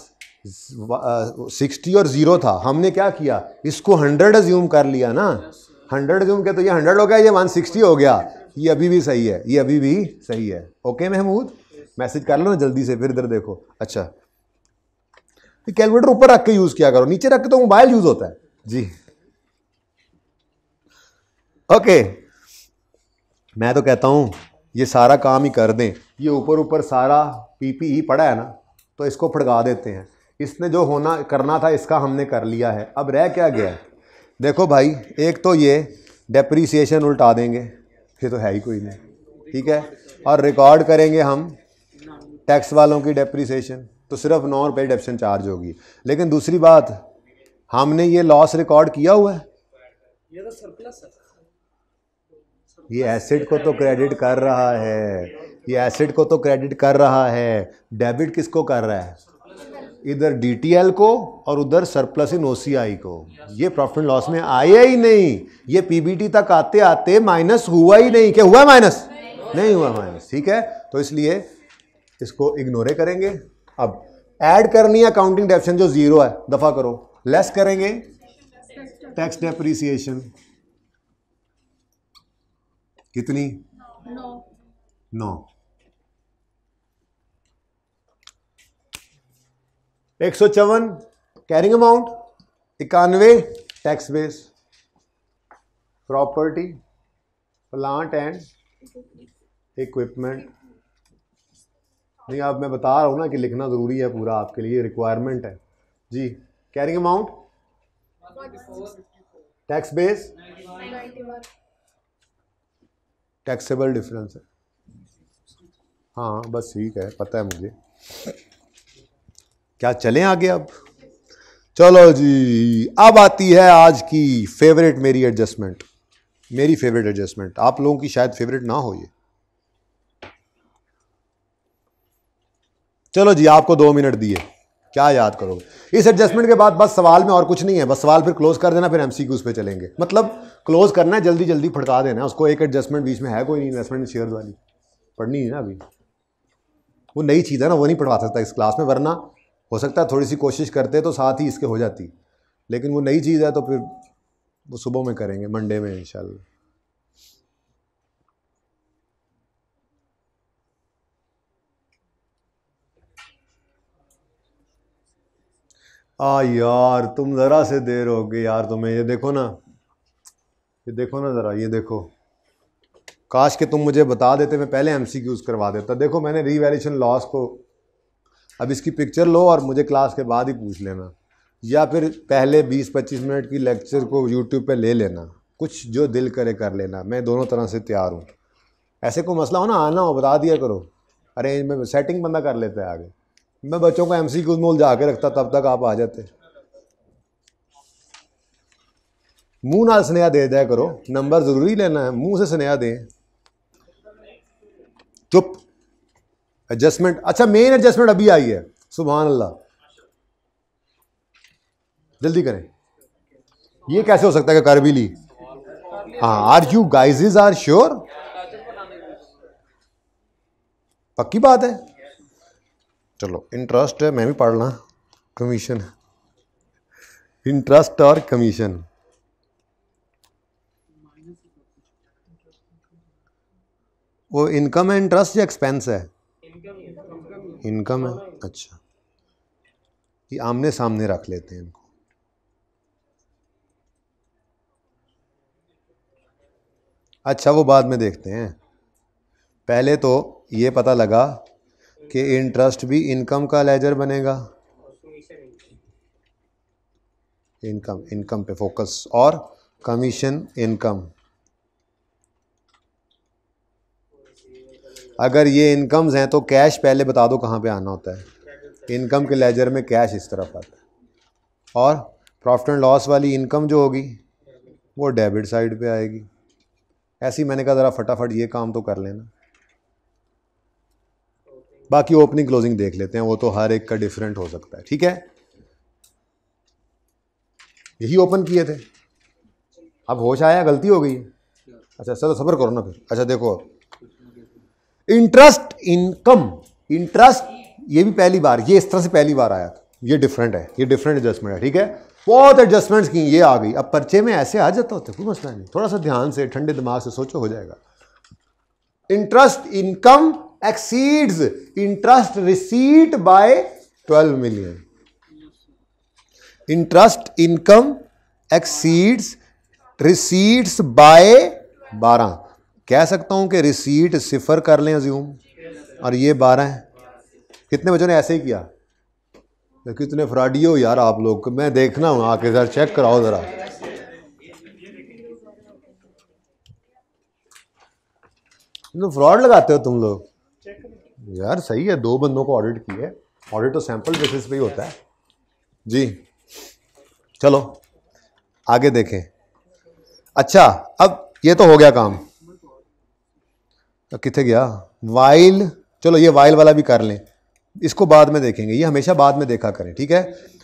60 और 0 था, हमने क्या किया, इसको 100 अज्यूम कर लिया ना, 100 अज्यूम किया तो ये 100 हो गया, ये 160 हो गया, ये अभी भी सही है, ये अभी भी सही है। ओके महमूद, मैसेज कर लो ना जल्दी से, फिर इधर देखो। अच्छा, कैलकुलेटर ऊपर रख के यूज किया करो, नीचे रख के तो मोबाइल यूज होता है जी। ओके मैं तो कहता हूं ये सारा काम ही कर दें, ये ऊपर ऊपर सारा पीपीई पड़ा है ना, तो इसको फड़का देते हैं। इसने जो होना करना था इसका हमने कर लिया है, अब रह क्या गया है? देखो भाई, एक तो ये डेप्रीसिएशन उल्टा देंगे, ये तो है ही कोई नहीं, ठीक है। और रिकॉर्ड करेंगे हम टैक्स वालों की डेप्रीसिएशन, तो सिर्फ 9 रुपये डेप्शन चार्ज होगी। लेकिन दूसरी बात, हमने ये लॉस रिकॉर्ड किया हुआ है, ये तो सरप्लस है, ये एसेट को तो क्रेडिट कर रहा है, ये एसेट को तो क्रेडिट कर रहा है, डेबिट किसको कर रहा है? इधर डीटीएल को और उधर सरप्लस इन ओसीआई को। ये प्रॉफिट एंड लॉस में आया ही नहीं, ये पीबीटी तक आते आते माइनस हुआ ही नहीं। क्या हुआ माइनस? नहीं हुआ माइनस, ठीक है। तो इसलिए इसको इग्नोर करेंगे। अब ऐड करनी है अकाउंटिंग डेप्शन जो जीरो है, दफा करो, लेस करेंगे टैक्स डेप्रीसिएशन, कितनी? 9। 154 carrying amount, 91 tax base, property plant and equipment. नहीं, अब मैं बता रहा हूं ना कि लिखना जरूरी है पूरा, आपके लिए रिक्वायरमेंट है जी। Carrying amount, tax base, taxable difference है, हाँ बस ठीक है, पता है मुझे। क्या चलें आगे? अब चलो जी, अब आती है आज की फेवरेट मेरी एडजस्टमेंट, मेरी फेवरेट एडजस्टमेंट, आप लोगों की शायद फेवरेट ना हो ये। चलो जी, आपको 2 मिनट दिए, क्या याद करोगे इस एडजस्टमेंट के बाद? बस सवाल में और कुछ नहीं है, बस सवाल फिर क्लोज कर देना, फिर एमसीक्यूज पे चलेंगे। मतलब क्लोज करना है, जल्दी जल्दी फटका देना है उसको। एक एडजस्टमेंट बीच में है कोई नहीं, इन्वेस्टमेंट शेयर वाली पढ़नी है ना अभी, वो नई चीज़ है ना, वो नहीं पढ़वा सकता इस क्लास में, वरना हो सकता है थोड़ी सी कोशिश करते तो साथ ही इसके हो जाती, लेकिन वो नई चीज़ है तो फिर वो सुबह में करेंगे, मंडे में इंशाल्लाह। यार तुम ज़रा से देर हो गई यार तुम्हें, ये देखो ना, ये देखो ना ज़रा, ये देखो, काश कि तुम मुझे बता देते, मैं पहले एमसीक्यूज करवा देता। देखो मैंने रीवैल्यूएशन लॉस को, अब इसकी पिक्चर लो और मुझे क्लास के बाद ही पूछ लेना, या फिर पहले 20-25 मिनट की लेक्चर को यूट्यूब पे ले लेना, कुछ जो दिल करे कर लेना, मैं दोनों तरह से तैयार हूँ। ऐसे कोई मसला हो ना, आना हो बता दिया करो, अरे मैं सेटिंग बंदा कर लेता है आगे। मैं बच्चों को एमसीक्यूज में उलझा के रखता, तब तक आप आ जाते। मुंह नाल स्नेहा दे दिया करो, नंबर जरूरी लेना है, मुंह से स्नेहा दें। चुप। एडजस्टमेंट, अच्छा मेन एडजस्टमेंट अभी आई है, सुभान अल्लाह, जल्दी करें। ये कैसे हो सकता है कि कर भी ली? हाँ, are you guys are sure? पक्की बात है? चलो, इंटरेस्ट है, मैं भी पढ़ ला, कमीशन, इंटरेस्ट और कमीशन, वो इनकम है इंटरेस्ट या एक्सपेंस है? इनकम है। अच्छा, ये आमने सामने रख लेते हैं इनको। अच्छा वो बाद में देखते हैं, पहले तो ये पता लगा कि इंटरेस्ट भी इनकम का लेजर बनेगा, इनकम पे फोकस, और कमीशन इनकम। अगर ये इनकम्स हैं तो कैश पहले बता दो कहाँ पे आना होता है, इनकम के लेजर में कैश इस तरफ आता है, और प्रॉफिट एंड लॉस वाली इनकम जो होगी वो डेबिट साइड पे आएगी। ऐसे ही मैंने कहा ज़रा फटाफट ये काम तो कर लेना, बाकी ओपनिंग क्लोजिंग देख लेते हैं, वो तो हर एक का डिफरेंट हो सकता है, ठीक है। यही ओपन किए थे, अब होश आया, गलती हो गई। अच्छा चलो सब्र करो ना फिर। अच्छा देखो, इंटरेस्ट इनकम, इंटरेस्ट ये भी पहली बार, ये इस तरह से पहली बार आया था, ये डिफरेंट है, ये डिफरेंट एडजस्टमेंट है, ठीक है। बहुत एडजस्टमेंट्स की, ये आ गई। अब पर्चे में ऐसे आ जाता होता है, कोई मसला नहीं, थोड़ा सा ध्यान से ठंडे दिमाग से सोचो, हो जाएगा। Interest income exceeds interest receipt by 12 million. Interest income exceeds receipts by 12। कह सकता हूं कि रिसीट 0 कर लें अज्यूम, और ये 12 है। कितने बच्चों ने ऐसे ही किया? तो कितने फ्रॉडी हो यार आप लोग, मैं देखना हूं आके सर चेक कराओ जरा। तो फ्रॉड लगाते हो तुम लोग यार। सही है, 2 बंदों को ऑडिट किया है। ऑडिट तो सैंपल बेसिस पे ही होता है जी। चलो आगे देखें। अच्छा, अब ये तो हो गया काम। तो किथे गया वाइल? चलो ये वाइल वाला भी कर लें, इसको बाद में देखेंगे, ये हमेशा बाद में देखा करें, ठीक है।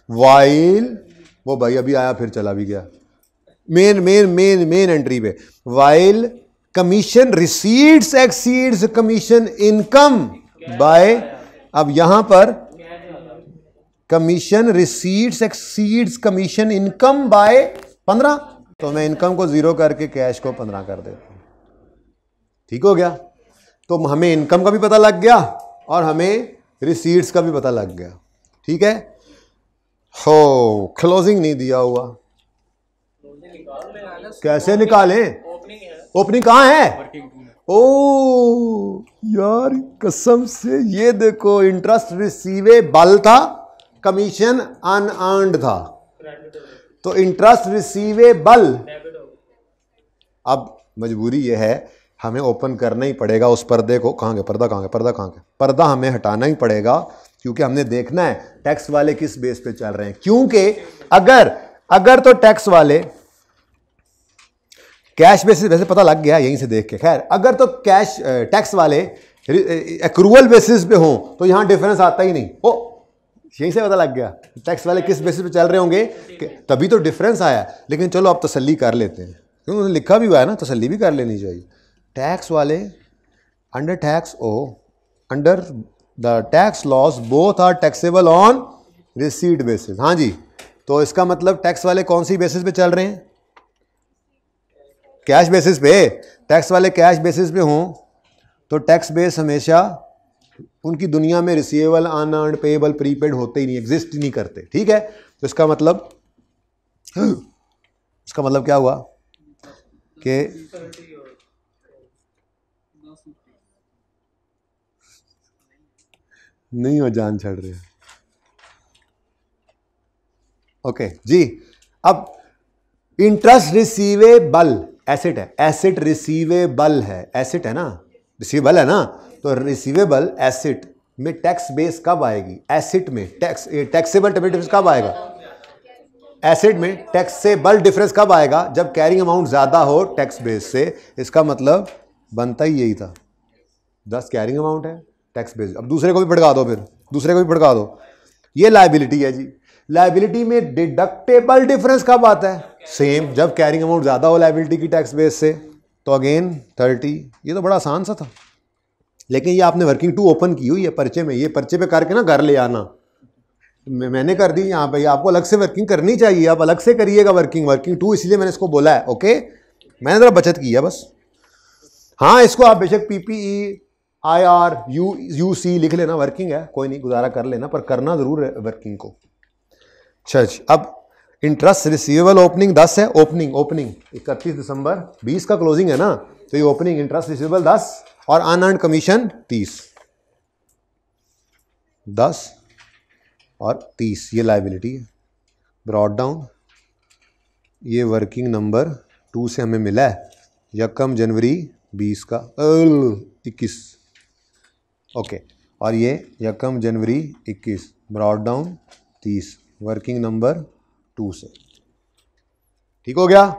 वाइल, वो भाई अभी आया फिर चला भी गया। मेन एंट्री पे while commission receipts exceeds commission income by, अब यहां पर commission receipts exceeds commission income by 15, तो मैं इनकम को 0 करके कैश को 15 कर देता हूं। ठीक हो गया? तो हमें इनकम का भी पता लग गया और हमें रिसीट्स का भी पता लग गया। ठीक है हो, क्लोजिंग नहीं दिया हुआ, कैसे निकालें? ओपनिंग कहाँ है? ओ यार कसम से, ये देखो इंटरेस्ट रिसीवेबल था, कमीशन अनअर्न्ड था, तो इंटरेस्ट रिसीवेबल। अब मजबूरी ये है, हमें ओपन करना ही पड़ेगा उस पर्दे को। कहाँ गया पर्दा? कहाँ गया पर्दा? कहाँ गया पर्दा? हमें हटाना ही पड़ेगा, क्योंकि हमने देखना है टैक्स वाले किस बेस पे चल रहे हैं। क्योंकि अगर तो टैक्स वाले कैश बेसिस, वैसे पता लग गया यहीं से देख के, खैर अगर तो कैश टैक्स वाले एक्रूअल बेसिस पे हों तो यहां डिफरेंस आता ही नहीं। ओ यहीं से पता लग गया टैक्स वाले किस बेसिस पे चल रहे होंगे, तभी तो डिफरेंस आया। लेकिन चलो अब तसल्ली कर लेते हैं, क्योंकि उन्होंने लिखा भी हुआ है ना, तसल्ली भी कर लेनी चाहिए। टैक्स वाले under tax under the tax laws both are taxable on receipt basis. हाँ जी, तो इसका मतलब टैक्स वाले कौन सी बेसिस पे चल रहे हैं? कैश बेसिस पे। टैक्स वाले कैश बेसिस पे हों तो टैक्स बेस हमेशा उनकी दुनिया में रिसीवेबल, अनअर्न्ड, पेएबल, प्रीपेड होते ही नहीं, एग्जिस्ट ही नहीं करते। ठीक है, तो इसका मतलब क्या हुआ कि नहीं हो, जान छड़ रहे। ओके जी, अब इंटरेस्ट रिसीवेबल एसेट है, एसेट रिसीवेबल है, एसेट है ना, रिसीवेबल है ना, तो रिसीवेबल एसेट में टैक्स बेस कब आएगी? एसेट में टैक्सेबल डिफरेंस कब आएगा? एसेट में टैक्सेबल डिफरेंस कब आएगा? जब कैरिंग अमाउंट ज्यादा हो टैक्स बेस से। इसका मतलब बनता ही यही था, 10 कैरिंग अमाउंट है, टैक्स बेस। अब दूसरे को भी भड़का दो, फिर दूसरे को भी भड़का दो। ये लायबिलिटी है जी। लायबिलिटी में डिडक्टेबल डिफरेंस कब आता है? सेम, जब कैरिंग अमाउंट ज्यादा हो लायबिलिटी की टैक्स बेस से। तो अगेन 30। ये तो बड़ा आसान सा था, लेकिन ये आपने वर्किंग 2 ओपन की हुई है पर्चे में, ये पर्चे पे करके ना घर ले आना। मैंने कर दी यहाँ पे, आपको अलग से वर्किंग करनी चाहिए, आप अलग से करिएगा वर्किंग 2, इसलिए मैंने इसको बोला है। ओके, मैंने जरा बचत की है बस। हाँ, इसको आप बेशक PPE IR UC लिख लेना, वर्किंग है, कोई नहीं, गुजारा कर लेना, पर करना जरूर है वर्किंग को। अच्छा, अब इंटरेस्ट रिसीवेबल ओपनिंग 10 है, ओपनिंग 31 दिसंबर 20 का क्लोजिंग है ना, तो ये ओपनिंग इंटरेस्ट रिसीवेबल 10 और अनअर्न्ड कमीशन 30, 10 और 30, ये लायबिलिटी है। ब्रॉड डाउन, ये वर्किंग नंबर 2 से हमें मिला है, 1 जनवरी 20 का 21। ओके, और ये 1 जनवरी 21, ब्रॉड डाउन 30, वर्किंग नंबर 2 से। ठीक हो गया?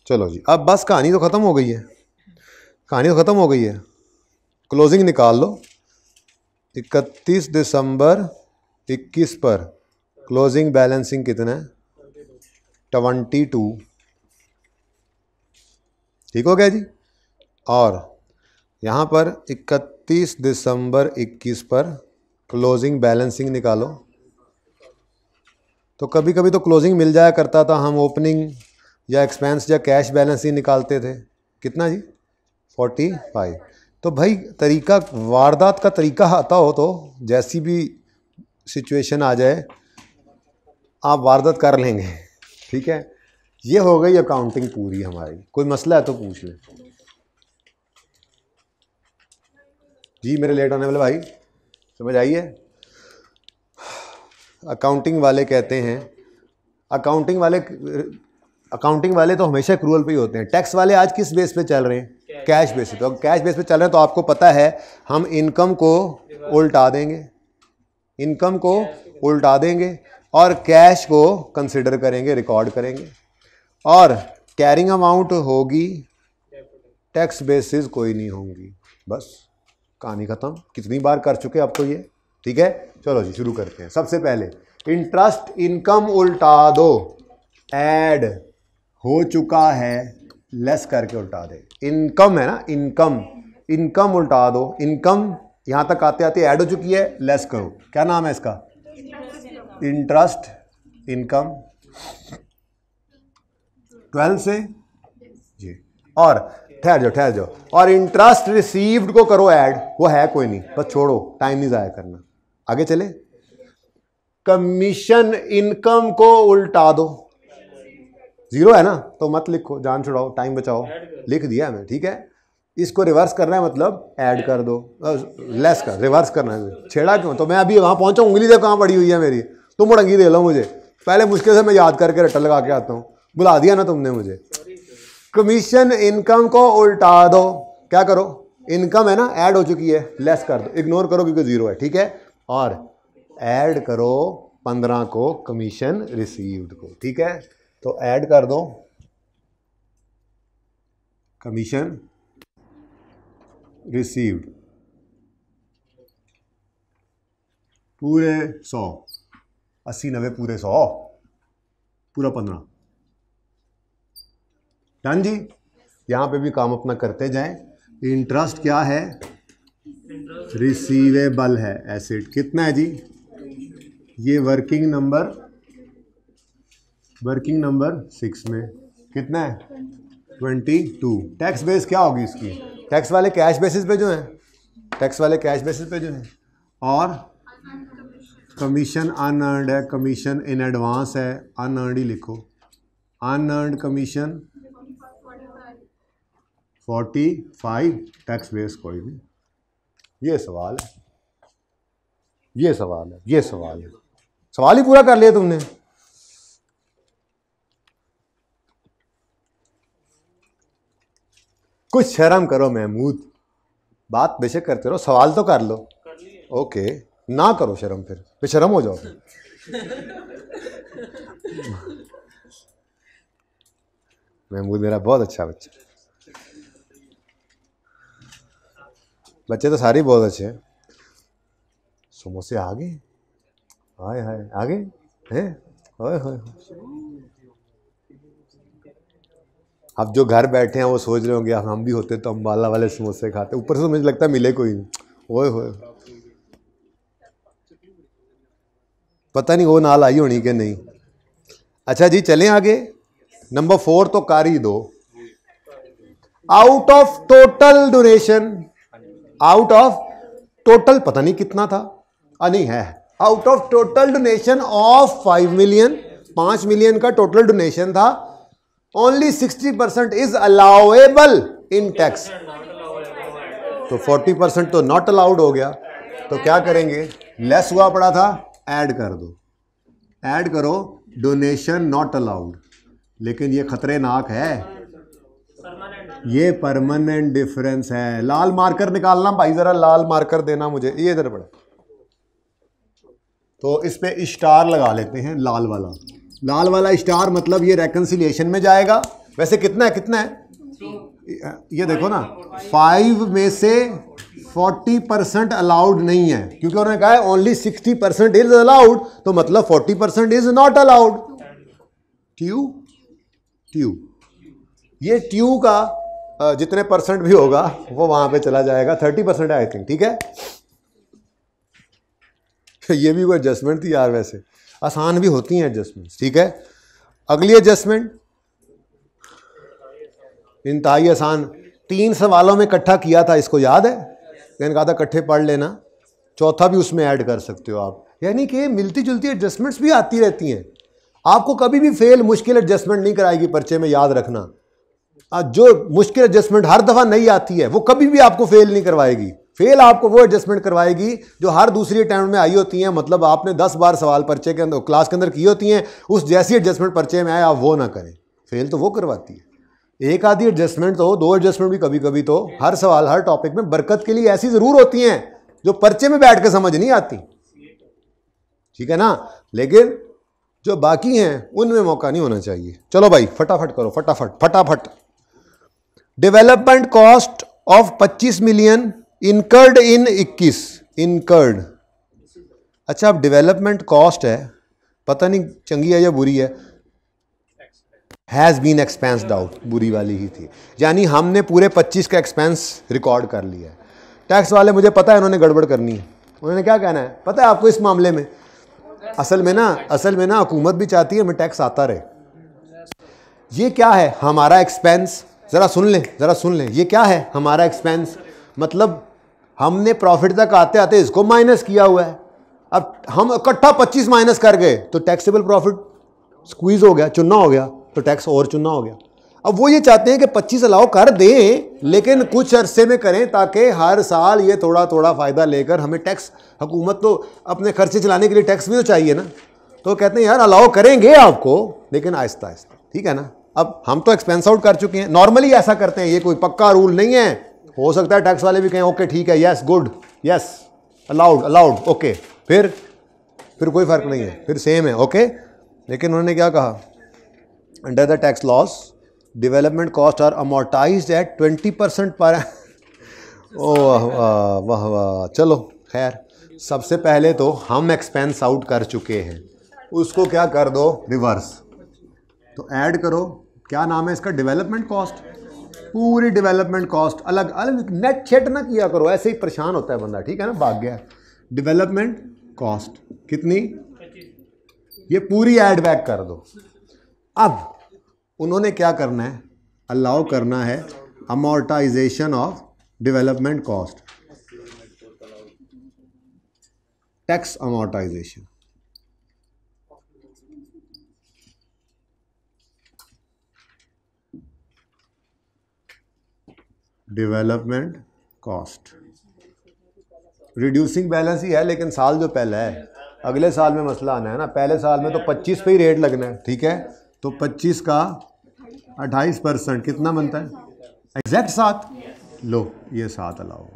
चलो जी, अब बस कहानी तो ख़त्म हो गई है, कहानी तो ख़त्म हो गई है। क्लोजिंग निकाल लो। 31 दिसंबर 21 पर क्लोजिंग बैलेंसिंग कितना है? 22। ठीक हो गया जी। और यहाँ पर 31 दिसंबर 21 पर क्लोजिंग बैलेंसिंग निकालो। तो कभी कभी तो क्लोजिंग मिल जाया करता था, हम ओपनिंग या एक्सपेंस या कैश बैलेंस ही निकालते थे। कितना जी? 45। तो भाई तरीका, वारदात का तरीका आता हो तो जैसी भी सिचुएशन आ जाए, आप वारदात कर लेंगे। ठीक है, ये हो गई अकाउंटिंग पूरी हमारी। कोई मसला है तो पूछ लें। जी मेरे लेट आने वाले भाई समझ आइए। अकाउंटिंग वाले कहते हैं, अकाउंटिंग वाले तो हमेशा एक्रूअल पे ही होते हैं। टैक्स वाले आज किस बेस पे चल रहे हैं? कैश बेस पे। तो कैश बेस पे चल रहे हैं तो आपको पता है हम इनकम को उल्टा देंगे, इनकम को उल्टा देंगे और कैश को कंसिडर करेंगे, रिकॉर्ड करेंगे, और कैरिंग अमाउंट होगी, टैक्स बेसिस कोई नहीं होंगी। बस कहानी ख़त्म। कितनी बार कर चुके अब तो ये। ठीक है, चलो जी शुरू करते हैं। सबसे पहले इंटरेस्ट इनकम उल्टा दो, ऐड हो चुका है, लेस करके उल्टा दे। इनकम है ना, इनकम, इनकम उल्टा दो। इनकम यहाँ तक आते आते ऐड हो चुकी है, लेस करो। क्या नाम है इसका? इंटरेस्ट इनकम 12 से जी। और ठहर जाओ, और इंटरेस्ट रिसीव्ड को करो ऐड। वो है कोई नहीं, बस छोड़ो, टाइम नहीं ज़ाया करना। आगे चले। कमीशन इनकम को उल्टा दो। जीरो है ना तो मत लिखो, जान छुड़ाओ, टाइम बचाओ। लिख दिया है मैं, ठीक है। इसको रिवर्स करना है मतलब ऐड कर दो, लेस कर, रिवर्स करना है। छेड़ा क्यों? तो मैं अभी वहाँ पहुँचा, उंगली देखो कहाँ पड़ी हुई है मेरी। तुम मुड़ंगी दे लो मुझे, पहले मुश्किल से मैं याद करके रट्टा लगा के आता हूँ। बुला दिया ना तुमने मुझे। कमीशन इनकम को उल्टा दो। क्या करो? इनकम है ना, ऐड हो चुकी है, लेस कर दो। इग्नोर करो क्योंकि जीरो है, ठीक है। और ऐड करो 15 को कमीशन रिसीव्ड को, ठीक है। तो ऐड कर दो कमीशन रिसीव्ड पूरे 100, 80 90 पूरे 100 पूरा 15। डन जी। यहाँ पे भी काम अपना करते जाएं। इंटरेस्ट क्या है? रिसीवेबल है, एसेट कितना है जी? ये वर्किंग नंबर 6 में कितना है? 22। टैक्स बेस क्या होगी इसकी? टैक्स वाले कैश बेसिस पे जो है, टैक्स वाले कैश बेसिस पे जो है। और कमीशन अनअर्नड है, कमीशन इन एडवांस है, अनअर्नड ही लिखो। अनअर्नड कमीशन 45, टैक्स बेस कोई नहीं। ये सवाल है, ये सवाल है, ये सवाल है। सवाल ही पूरा कर लिया तुमने। कुछ शर्म करो महमूद, बात बेशक करते रहो, सवाल तो कर लो। ओके, ना करो शर्म, फिर बेशर्म हो जाओ फिर। महमूद मेरा बहुत अच्छा बच्चा। बच्चे तो सारे बहुत अच्छे हैं। समोसे आ गए, हाय हाय आ गए हैं, हाय हाय। अब जो घर बैठे हैं वो सोच रहे होंगे हम भी होते तो अम्बाला वाले समोसे खाते। ऊपर से तो मुझे लगता है मिले कोई नहीं। ओए होए, पता नहीं वो नाल आई होनी कि नहीं। अच्छा जी चलें आगे। नंबर 4 तो कर ही दो। Out of total donation, out of total पता नहीं कितना था, नहीं है। Out of total donation of 5 million, 5 million का टोटल डोनेशन था। Only 60% is allowable in tax, तो 40% तो नॉट अलाउड हो गया। तो क्या करेंगे? लेस हुआ पड़ा था, ऐड कर दो। ऐड करो डोनेशन नॉट अलाउड, लेकिन ये खतरनाक है, ये परमानेंट डिफरेंस है। लाल मार्कर निकालना भाई, जरा लाल मार्कर देना मुझे, ये इधर पड़ा। तो इस पे स्टार लगा लेते हैं, लाल वाला। लाल वाला स्टार मतलब ये रेकन्सिलिएशन में जाएगा। वैसे कितना है, कितना है? ये देखो ना, 5 में से 40% अलाउड नहीं है, क्योंकि उन्होंने कहा है ओनली 60% इज अलाउड, तो मतलब 40% इज नॉट अलाउड। ट्यू ये ट्यू का जितने परसेंट भी होगा वो वहां पे चला जाएगा। 30% है आई थिंक, ठीक है। ये भी कोई एडजस्टमेंट थी यार, वैसे आसान भी होती हैं एडजस्टमेंट, ठीक है। अगली एडजस्टमेंट इंतहाई आसान, 3 सवालों में इकट्ठा किया था, इसको याद है? मैंने कहा था इकट्ठे पढ़ लेना, चौथा भी उसमें ऐड कर सकते हो आप। यानी कि मिलती जुलती एडजस्टमेंट्स भी आती रहती हैं। आपको कभी भी फेल मुश्किल एडजस्टमेंट नहीं कराएगी पर्चे में, याद रखना। जो मुश्किल एडजस्टमेंट हर दफ़ा नहीं आती है वो कभी भी आपको फेल नहीं करवाएगी। फेल आपको वो एडजस्टमेंट करवाएगी जो हर दूसरी अटेम्प्ट में आई होती हैं, मतलब आपने 10 बार सवाल पर्चे के अंदर क्लास के अंदर की होती हैं, उस जैसी एडजस्टमेंट पर्चे में आए आप वो ना करें। फेल तो वो करवाती है। एक आधी एडजस्टमेंट तो, 2 एडजस्टमेंट भी कभी कभी तो हर सवाल हर टॉपिक में बरकत के लिए ऐसी ज़रूर होती हैं जो पर्चे में बैठ के समझ नहीं आती, ठीक है ना। लेकिन जो बाकी हैं उनमें मौका नहीं होना चाहिए। चलो भाई फटाफट करो, फटाफट फटाफट। Development cost of 25 million incurred in 21 incurred. अच्छा, अब डेवलपमेंट कॉस्ट है, पता नहीं चंगी है या बुरी है, हैज़ बीन एक्सपेंस्ड आउट, बुरी वाली ही थी। यानी हमने पूरे 25 का एक्सपेंस रिकॉर्ड कर लिया है। टैक्स वाले मुझे पता है उन्होंने गड़बड़ करनी है, उन्होंने क्या कहना है पता है आपको इस मामले में। असल में ना हुकूमत भी चाहती है हमें टैक्स आता रहे। ये क्या है हमारा एक्सपेंस, ज़रा सुन लें ये क्या है हमारा एक्सपेंस, मतलब हमने प्रॉफिट तक आते आते इसको माइनस किया हुआ है। अब हम इकट्ठा 25 माइनस कर गए तो टैक्सेबल प्रॉफिट स्क्वीज हो गया, चुनना हो गया, तो टैक्स और चुनना हो गया। अब वो ये चाहते हैं कि 25 अलाउ कर दें लेकिन कुछ अरसे में करें ताकि हर साल ये थोड़ा थोड़ा फ़ायदा लेकर हमें टैक्स, हुकूमत तो अपने खर्चे चलाने के लिए टैक्स भी तो चाहिए ना। तो कहते हैं यार अलाउ करेंगे आपको लेकिन आहिस्ता आहिस्ता, ठीक है ना। अब हम तो एक्सपेंस आउट कर चुके हैं, नॉर्मली ऐसा करते हैं, ये कोई पक्का रूल नहीं है। हो सकता है टैक्स वाले भी कहें ओके ठीक है, yes good, yes allowed okay, फिर कोई फ़र्क नहीं है, फिर सेम है ओके। लेकिन उन्होंने क्या कहा, under the tax loss development cost are amortised at 20% पर। ओह वाह वाह, चलो खैर, सबसे पहले तो हम एक्सपेंस आउट कर चुके हैं, उसको क्या कर दो रिवर्स, तो ऐड करो, क्या नाम है इसका, डेवलपमेंट कॉस्ट। पूरी डेवलपमेंट कॉस्ट अलग अलग, नेट छेट ना किया करो, ऐसे ही परेशान होता है बंदा, ठीक है ना, भाग गया। डेवलपमेंट कॉस्ट कितनी, ये पूरी ऐड बैक कर दो। अब उन्होंने क्या करना है, अलाउ करना है amortisation of development cost, tax amortisation. Development cost reducing balance ही है, लेकिन साल जो पहला है, अगले साल में मसला आना है ना। पहले साल में तो 25 पे ही रेट लगना है, ठीक है, तो 25 का 28% कितना बनता है, एग्जैक्ट 7। लो ये 7 अलाउ,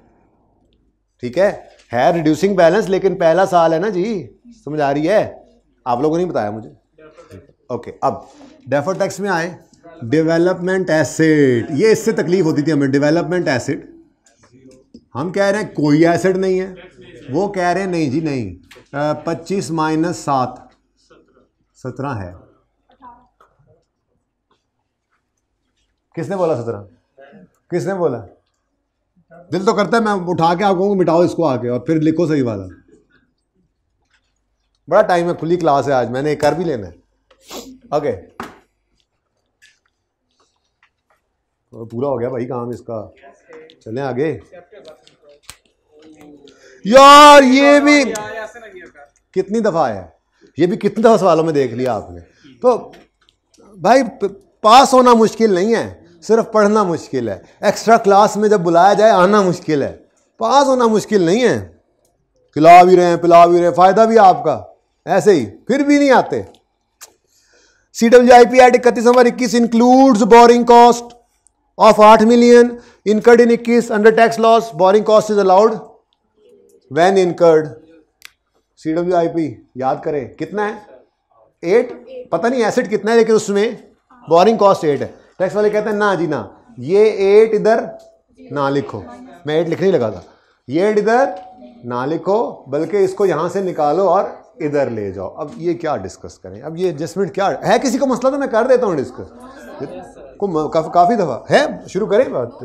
ठीक है रिड्यूसिंग बैलेंस, लेकिन पहला साल है ना जी, समझ आ रही है, आप लोगों ने बताया मुझे, ओके। अब डेफर्ड टैक्स में आए, डेवलपमेंट एसेट, ये इससे तकलीफ होती थी हमें, डेवलपमेंट एसेट। हम कह रहे हैं कोई एसेट नहीं है, वो कह रहे हैं नहीं जी नहीं, 25 माइनस 7 17 है। किसने बोला 17, किसने बोला, दिल तो करता है मैं उठा के आपको मिटाओ इसको आके और फिर लिखो सही वाला। बड़ा टाइम है, खुली क्लास है आज, मैंने एक कर भी लेना है, ओके। तो पूरा हो गया भाई काम इसका, चलें आगे। यार ये भी कितनी दफ़ा है, ये भी कितनी दफ़ा सवालों में देख लिया आपने। तो भाई पास होना मुश्किल नहीं है, सिर्फ पढ़ना मुश्किल है। एक्स्ट्रा क्लास में जब बुलाया जाए आना मुश्किल है, पास होना मुश्किल नहीं है। खिला भी रहे हैं, पिला भी रहे हैं, फ़ायदा भी आपका, ऐसे ही फिर भी नहीं आते। CWIP act 31 number 21 includes borrowing cost of 8 million incurred in 21 under tax loss. Borrowing cost is allowed when incurred. CWIP याद करें कितना है, 8, पता नहीं एसेट कितना है, लेकिन उसमें बोरिंग कॉस्ट 8 है। टैक्स वाले कहते हैं ना जी ना, ये 8 इधर ना लिखो, मैं 8 लिखने लगा था, ये 8 इधर ना लिखो, बल्कि इसको यहां से निकालो और इधर ले जाओ। अब ये क्या डिस्कस करें, अब ये एडजस्टमेंट क्या है, किसी को मसला तो मैं कर देता हूँ डिस्कस को, काफ़ी दफ़ा है। शुरू करें बात,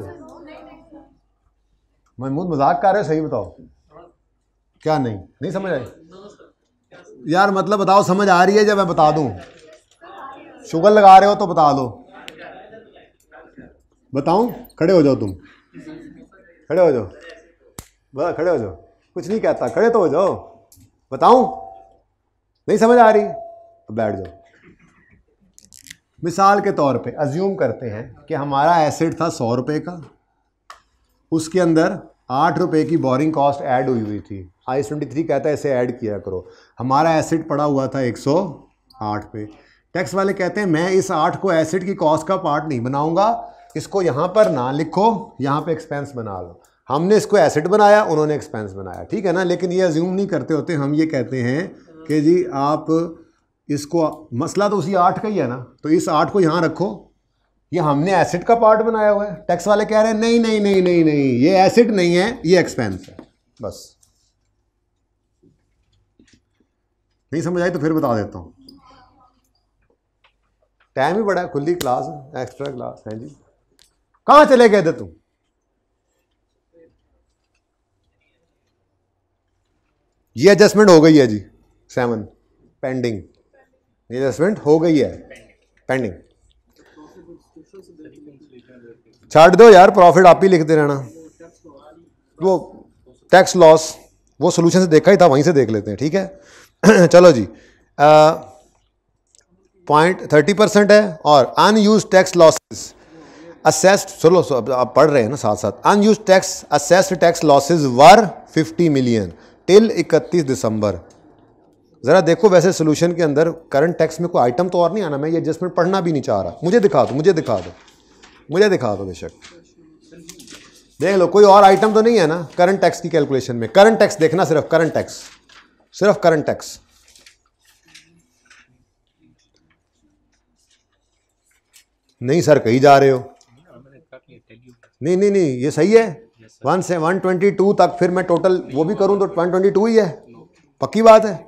महमूद मजाक कर रहे हो, सही बताओ क्या, नहीं समझ आए यार, मतलब बताओ समझ आ रही है, जब मैं बता दूं, शुगर लगा रहे हो तो बता दो, बताऊं, खड़े हो जाओ, तुम खड़े हो जाओ, बस खड़े हो जाओ, कुछ नहीं कहता, खड़े तो हो जाओ, बताऊं, नहीं समझ आ रही तो बैठ जाओ। मिसाल के तौर पे अज्यूम करते हैं कि हमारा एसेट था 100 रुपये का, उसके अंदर 8 रुपये की बोरिंग कॉस्ट ऐड हुई थी। IAS 23 कहता है इसे ऐड किया करो। हमारा एसेट पड़ा हुआ था 108 पे। टैक्स वाले कहते हैं मैं इस 8 को एसेट की कॉस्ट का पार्ट नहीं बनाऊंगा, इसको यहाँ पर ना लिखो, यहाँ पे एक्सपेंस बना लो। हमने इसको एसेट बनाया, उन्होंने एक्सपेंस बनाया, ठीक है ना। लेकिन ये अज्यूम नहीं करते होते, हम ये कहते हैं कि जी आप इसको, मसला तो उसी 8 का ही है ना, तो इस 8 को यहाँ रखो, ये हमने एसेट का पार्ट बनाया हुआ है। टैक्स वाले कह रहे हैं नहीं नहीं नहीं नहीं नहीं, ये एसेट नहीं है, ये एक्सपेंस है। बस नहीं समझ आई तो फिर बता देता हूँ, टाइम ही बड़ा है, खुली क्लास है, एक्स्ट्रा क्लास है जी। कहाँ चले गए थे तुम? ये एडजस्टमेंट हो गई है जी 7 पेंडिंग, ये एडजस्टमेंट हो गई है पेंडिंग। छाड़ दो यार, प्रॉफिट आप ही लिखते रहना। वो टैक्स लॉस वो सोल्यूशन से देखा ही था, वहीं से देख लेते हैं, ठीक है। चलो जी, पॉइंट 30% है। और अनयूज टैक्स लॉसेस असेस्ड, चलो आप पढ़ रहे हैं ना साथ साथ। Unused tax assessed tax losses were 50 million till 31 December. ज़रा देखो वैसे सोल्यूशन के अंदर करंट टैक्स में कोई आइटम तो और नहीं आना, मैं ये एडजस्टमेंट पढ़ना भी नहीं चाह रहा। मुझे दिखा दो, मुझे दिखा दो, मुझे दिखा दो, बेशक देख लो, कोई और आइटम तो नहीं है ना करंट टैक्स की कैलकुलेशन में। करंट टैक्स देखना, सिर्फ करंट टैक्स, सिर्फ करंट टैक्स। नहीं सर कहीं जा रहे हो, नहीं नहीं नहीं ये सही है। 1 से 122 तक, फिर मैं टोटल वो भी करूं तो 122 ही है, पक्की बात है।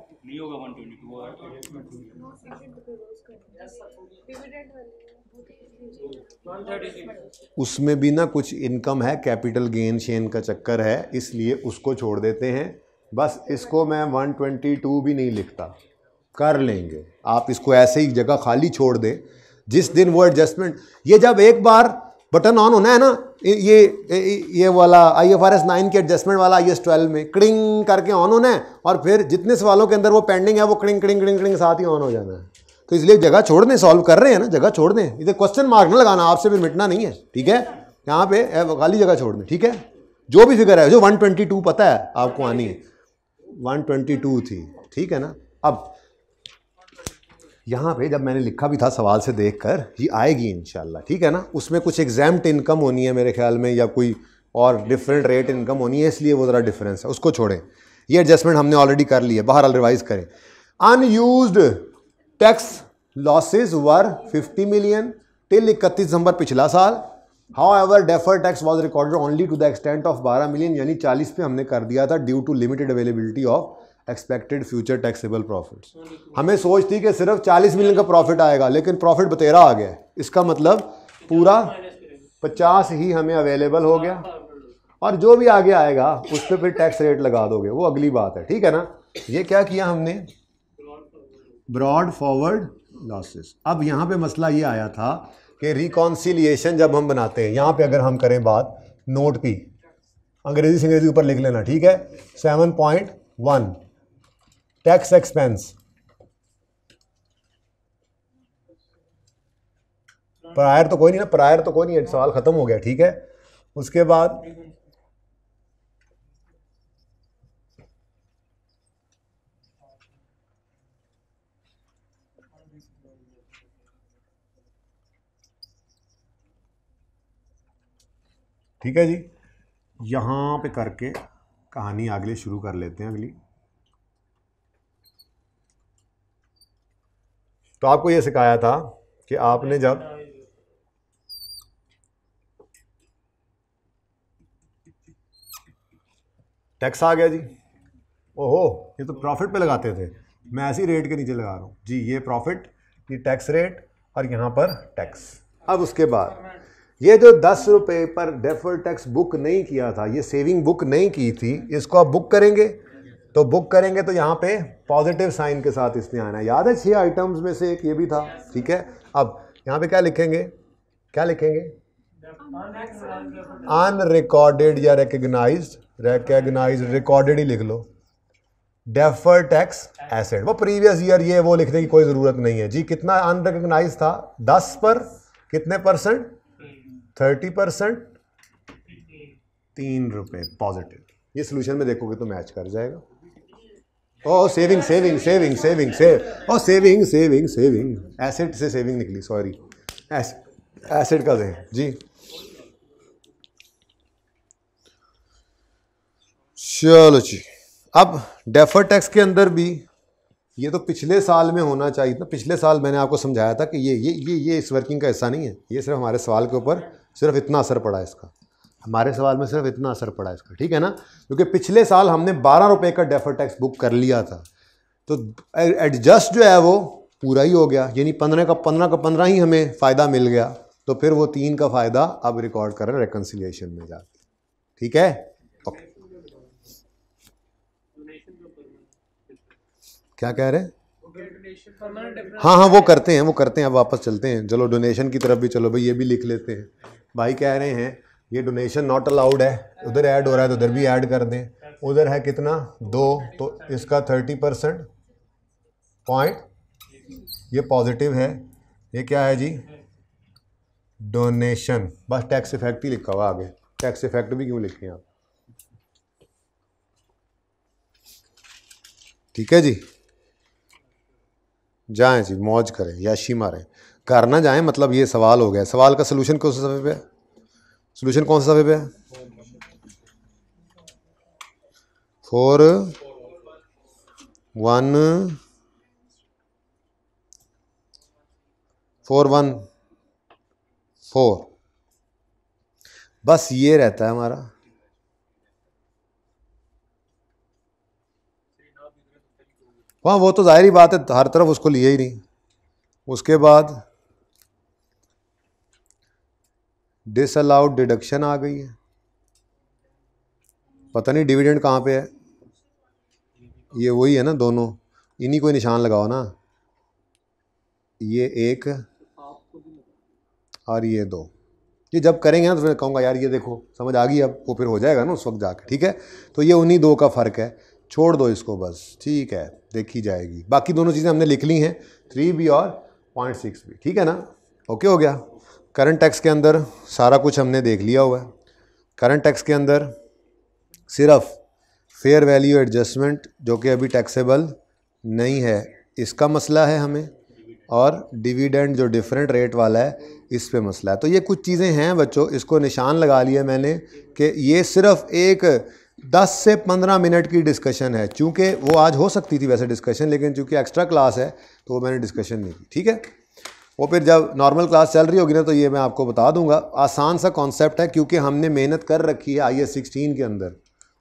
उसमें भी ना कुछ इनकम है, कैपिटल गेन शेन का चक्कर है, इसलिए उसको छोड़ देते हैं। बस इसको मैं 122 भी नहीं लिखता, कर लेंगे आप इसको ऐसे ही जगह खाली छोड़ दे। जिस दिन वो एडजस्टमेंट, ये जब एक बार बटन ऑन होना है ना, ये वाला IFRS 9 के एडजस्टमेंट वाला IAS 12 में क्रिंग करके ऑन होना है, और फिर जितने सवालों के अंदर वो पेंडिंग है वो क्रिंग क्रिंग क्रिंग क्रिंग साथ ही ऑन हो जाना है। तो इसलिए जगह छोड़ दें, सॉल्व कर रहे हैं ना, जगह छोड़ दें। इधर क्वेश्चन मार्क ना लगाना, आपसे फिर मिटना नहीं है, ठीक है। यहाँ पे खाली जगह छोड़ दें, ठीक है। जो भी फिगर है, जो 122 पता है आपको आनी है, 122 थी, ठीक है ना। अब यहाँ पे जब मैंने लिखा भी था सवाल से देखकर, ये आएगी इंशाल्लाह, ठीक है ना। उसमें कुछ एग्जाम्प्ट इनकम होनी है मेरे ख्याल में, या कोई और डिफरेंट रेट इनकम होनी है, इसलिए वो ज़रा डिफरेंस है, उसको छोड़ें। ये एडजस्टमेंट हमने ऑलरेडी कर ली है, बहरहाल रिवाइज करें। Unused tax losses were 50 million till 31 December पिछला साल। However deferred tax was recorded only to the extent of 12 million, यानी 40 पे हमने कर दिया था, due to limited availability of expected future taxable profits. हमें सोच थी कि सिर्फ 40 मिलियन का प्रॉफिट आएगा, लेकिन प्रॉफिट 13 आ गया। इसका मतलब पूरा 50 ही हमें अवेलेबल हो गया, और जो भी आगे आएगा उस पर फिर टैक्स रेट लगा दोगे, वो अगली बात है, ठीक है ना। ये क्या किया हमने, ब्रॉड फॉरवर्ड लॉसेस। अब यहाँ पे मसला ये आया था कि रिकॉन्सिलिएशन जब हम बनाते हैं, यहाँ पे अगर हम करें बात नोट की, अंग्रेजी से अंग्रेजी ऊपर लिख लेना, ठीक है। 7.1 टैक्स एक्सपेंस, प्रायर तो कोई नहीं ना, प्रायर तो कोई नहीं, सवाल खत्म हो गया, ठीक है। उसके बाद ठीक है जी, यहाँ पे करके कहानी अगले शुरू कर लेते हैं अगली। तो आपको ये सिखाया था कि आपने जब टैक्स आ गया जी, ओहो ये तो प्रॉफिट पे लगाते थे, मैं ऐसी रेट के नीचे लगा रहा हूँ जी, ये प्रॉफिट, ये टैक्स रेट, और यहाँ पर टैक्स। अब उसके बाद ये जो 10 रुपये पर डेफर्ड टैक्स बुक नहीं किया था, ये सेविंग बुक नहीं की थी, इसको आप बुक करेंगे। तो बुक करेंगे तो यहाँ पे पॉजिटिव साइन के साथ इसने आना है। याद है 6 आइटम्स में से एक ये भी था, ठीक है। अब यहाँ पे क्या लिखेंगे, क्या लिखेंगे, अनरिकॉर्डेड या रिकॉग्नाइज्ड, रिकॉर्डेड ही लिख लो, डेफर्ड टैक्स एसेट, वो प्रीवियस ईयर ये वो लिखने की कोई ज़रूरत नहीं है जी। कितना अनरिकग्नाइज था? 10 पर कितने परसेंट? 30%, 3 रुपये पॉजिटिव। ये सोल्यूशन में देखोगे तो मैच कर जाएगा। ओ saving saving saving saving save, ओ सेविंग सेविंग सेविंग, एसेट से सेविंग निकली, सॉरी एसेट का दें जी। चलो जी, अब डेफर्ड टैक्स के अंदर भी ये तो पिछले साल में होना चाहिए था। पिछले साल मैंने आपको समझाया था कि ये इस वर्किंग का हिस्सा नहीं है। ये सिर्फ हमारे सवाल के ऊपर सिर्फ इतना असर पड़ा है इसका, हमारे सवाल में सिर्फ इतना असर पड़ा है इसका, ठीक है ना। क्योंकि पिछले साल हमने 12 रुपये का डेफर्ड टैक्स बुक कर लिया था, तो एडजस्ट जो है वो पूरा ही हो गया, यानी 15 का 15 ही हमें फ़ायदा मिल गया। तो फिर वो 3 का फ़ायदा अब रिकॉर्ड करें रिकन्सिलिएशन में जाके, ठीक है। ओके, क्या कह रहे हैं? हाँ, वो करते हैं। अब वापस चलते हैं, चलो डोनेशन की तरफ भी, चलो भाई ये भी लिख लेते हैं। भाई कह रहे हैं ये डोनेशन नॉट अलाउड है, उधर ऐड हो रहा है तो उधर भी ऐड कर दें। उधर है कितना? 2, तो इसका 30% पॉइंट, ये पॉजिटिव है। ये क्या है जी? डोनेशन। बस टैक्स इफेक्ट ही लिखा हुआ आगे, टैक्स इफेक्ट भी क्यों लिखे आप, ठीक है जी। जाएं जी, मौज करें, याशी मारें, घर ना जाएं, मतलब ये सवाल हो गया। सवाल का सोल्यूशन कौन सा सफ़े पे है? सोल्यूशन कौन सा सफ़े पे है? 4 1 4 1 4, बस ये रहता है हमारा। हाँ, वो तो जाहिर ही बात है, हर तरफ उसको लिए ही नहीं। उसके बाद डिसअलाउड डिडक्शन आ गई है, पता नहीं डिविडेंड कहाँ पे है। ये वही है ना, दोनों इन्हीं को निशान लगाओ ना, ये 1 और ये 2। ये जब करेंगे ना तो फिर कहूँगा यार ये देखो समझ आ गई, अब वो फिर हो जाएगा ना उस वक्त जाके, ठीक है। तो ये उन्हीं 2 का फ़र्क है, छोड़ दो इसको बस, ठीक है, देखी जाएगी। बाकी दोनों चीज़ें हमने लिख ली हैं, 3B और 0.6 भी, ठीक है ना। ओके हो गया। करंट टैक्स के अंदर सारा कुछ हमने देख लिया हुआ है। करंट टैक्स के अंदर सिर्फ फेयर वैल्यू एडजस्टमेंट जो कि अभी टैक्सेबल नहीं है, इसका मसला है हमें, और डिविडेंड जो डिफरेंट रेट वाला है इस पे मसला है। तो ये कुछ चीज़ें हैं बच्चों, इसको निशान लगा लिया मैंने कि ये सिर्फ एक 10 से 15 मिनट की डिस्कशन है। चूँकि वो आज हो सकती थी वैसे डिस्कशन, लेकिन चूँकि एक्स्ट्रा क्लास है तो वो मैंने डिस्कशन नहीं की, ठीक है। वो फिर जब नॉर्मल क्लास चल रही होगी ना तो ये मैं आपको बता दूंगा। आसान सा कॉन्सेप्ट है, क्योंकि हमने मेहनत कर रखी है IAS 16 के अंदर,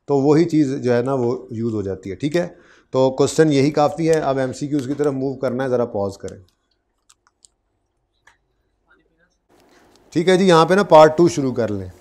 तो वही चीज़ जो है ना वो यूज़ हो जाती है, ठीक है। तो क्वेश्चन यही काफ़ी है। अब MCQs की तरफ मूव करना है, ज़रा पॉज करें, ठीक है जी। यहाँ पे ना पार्ट 2 शुरू कर लें।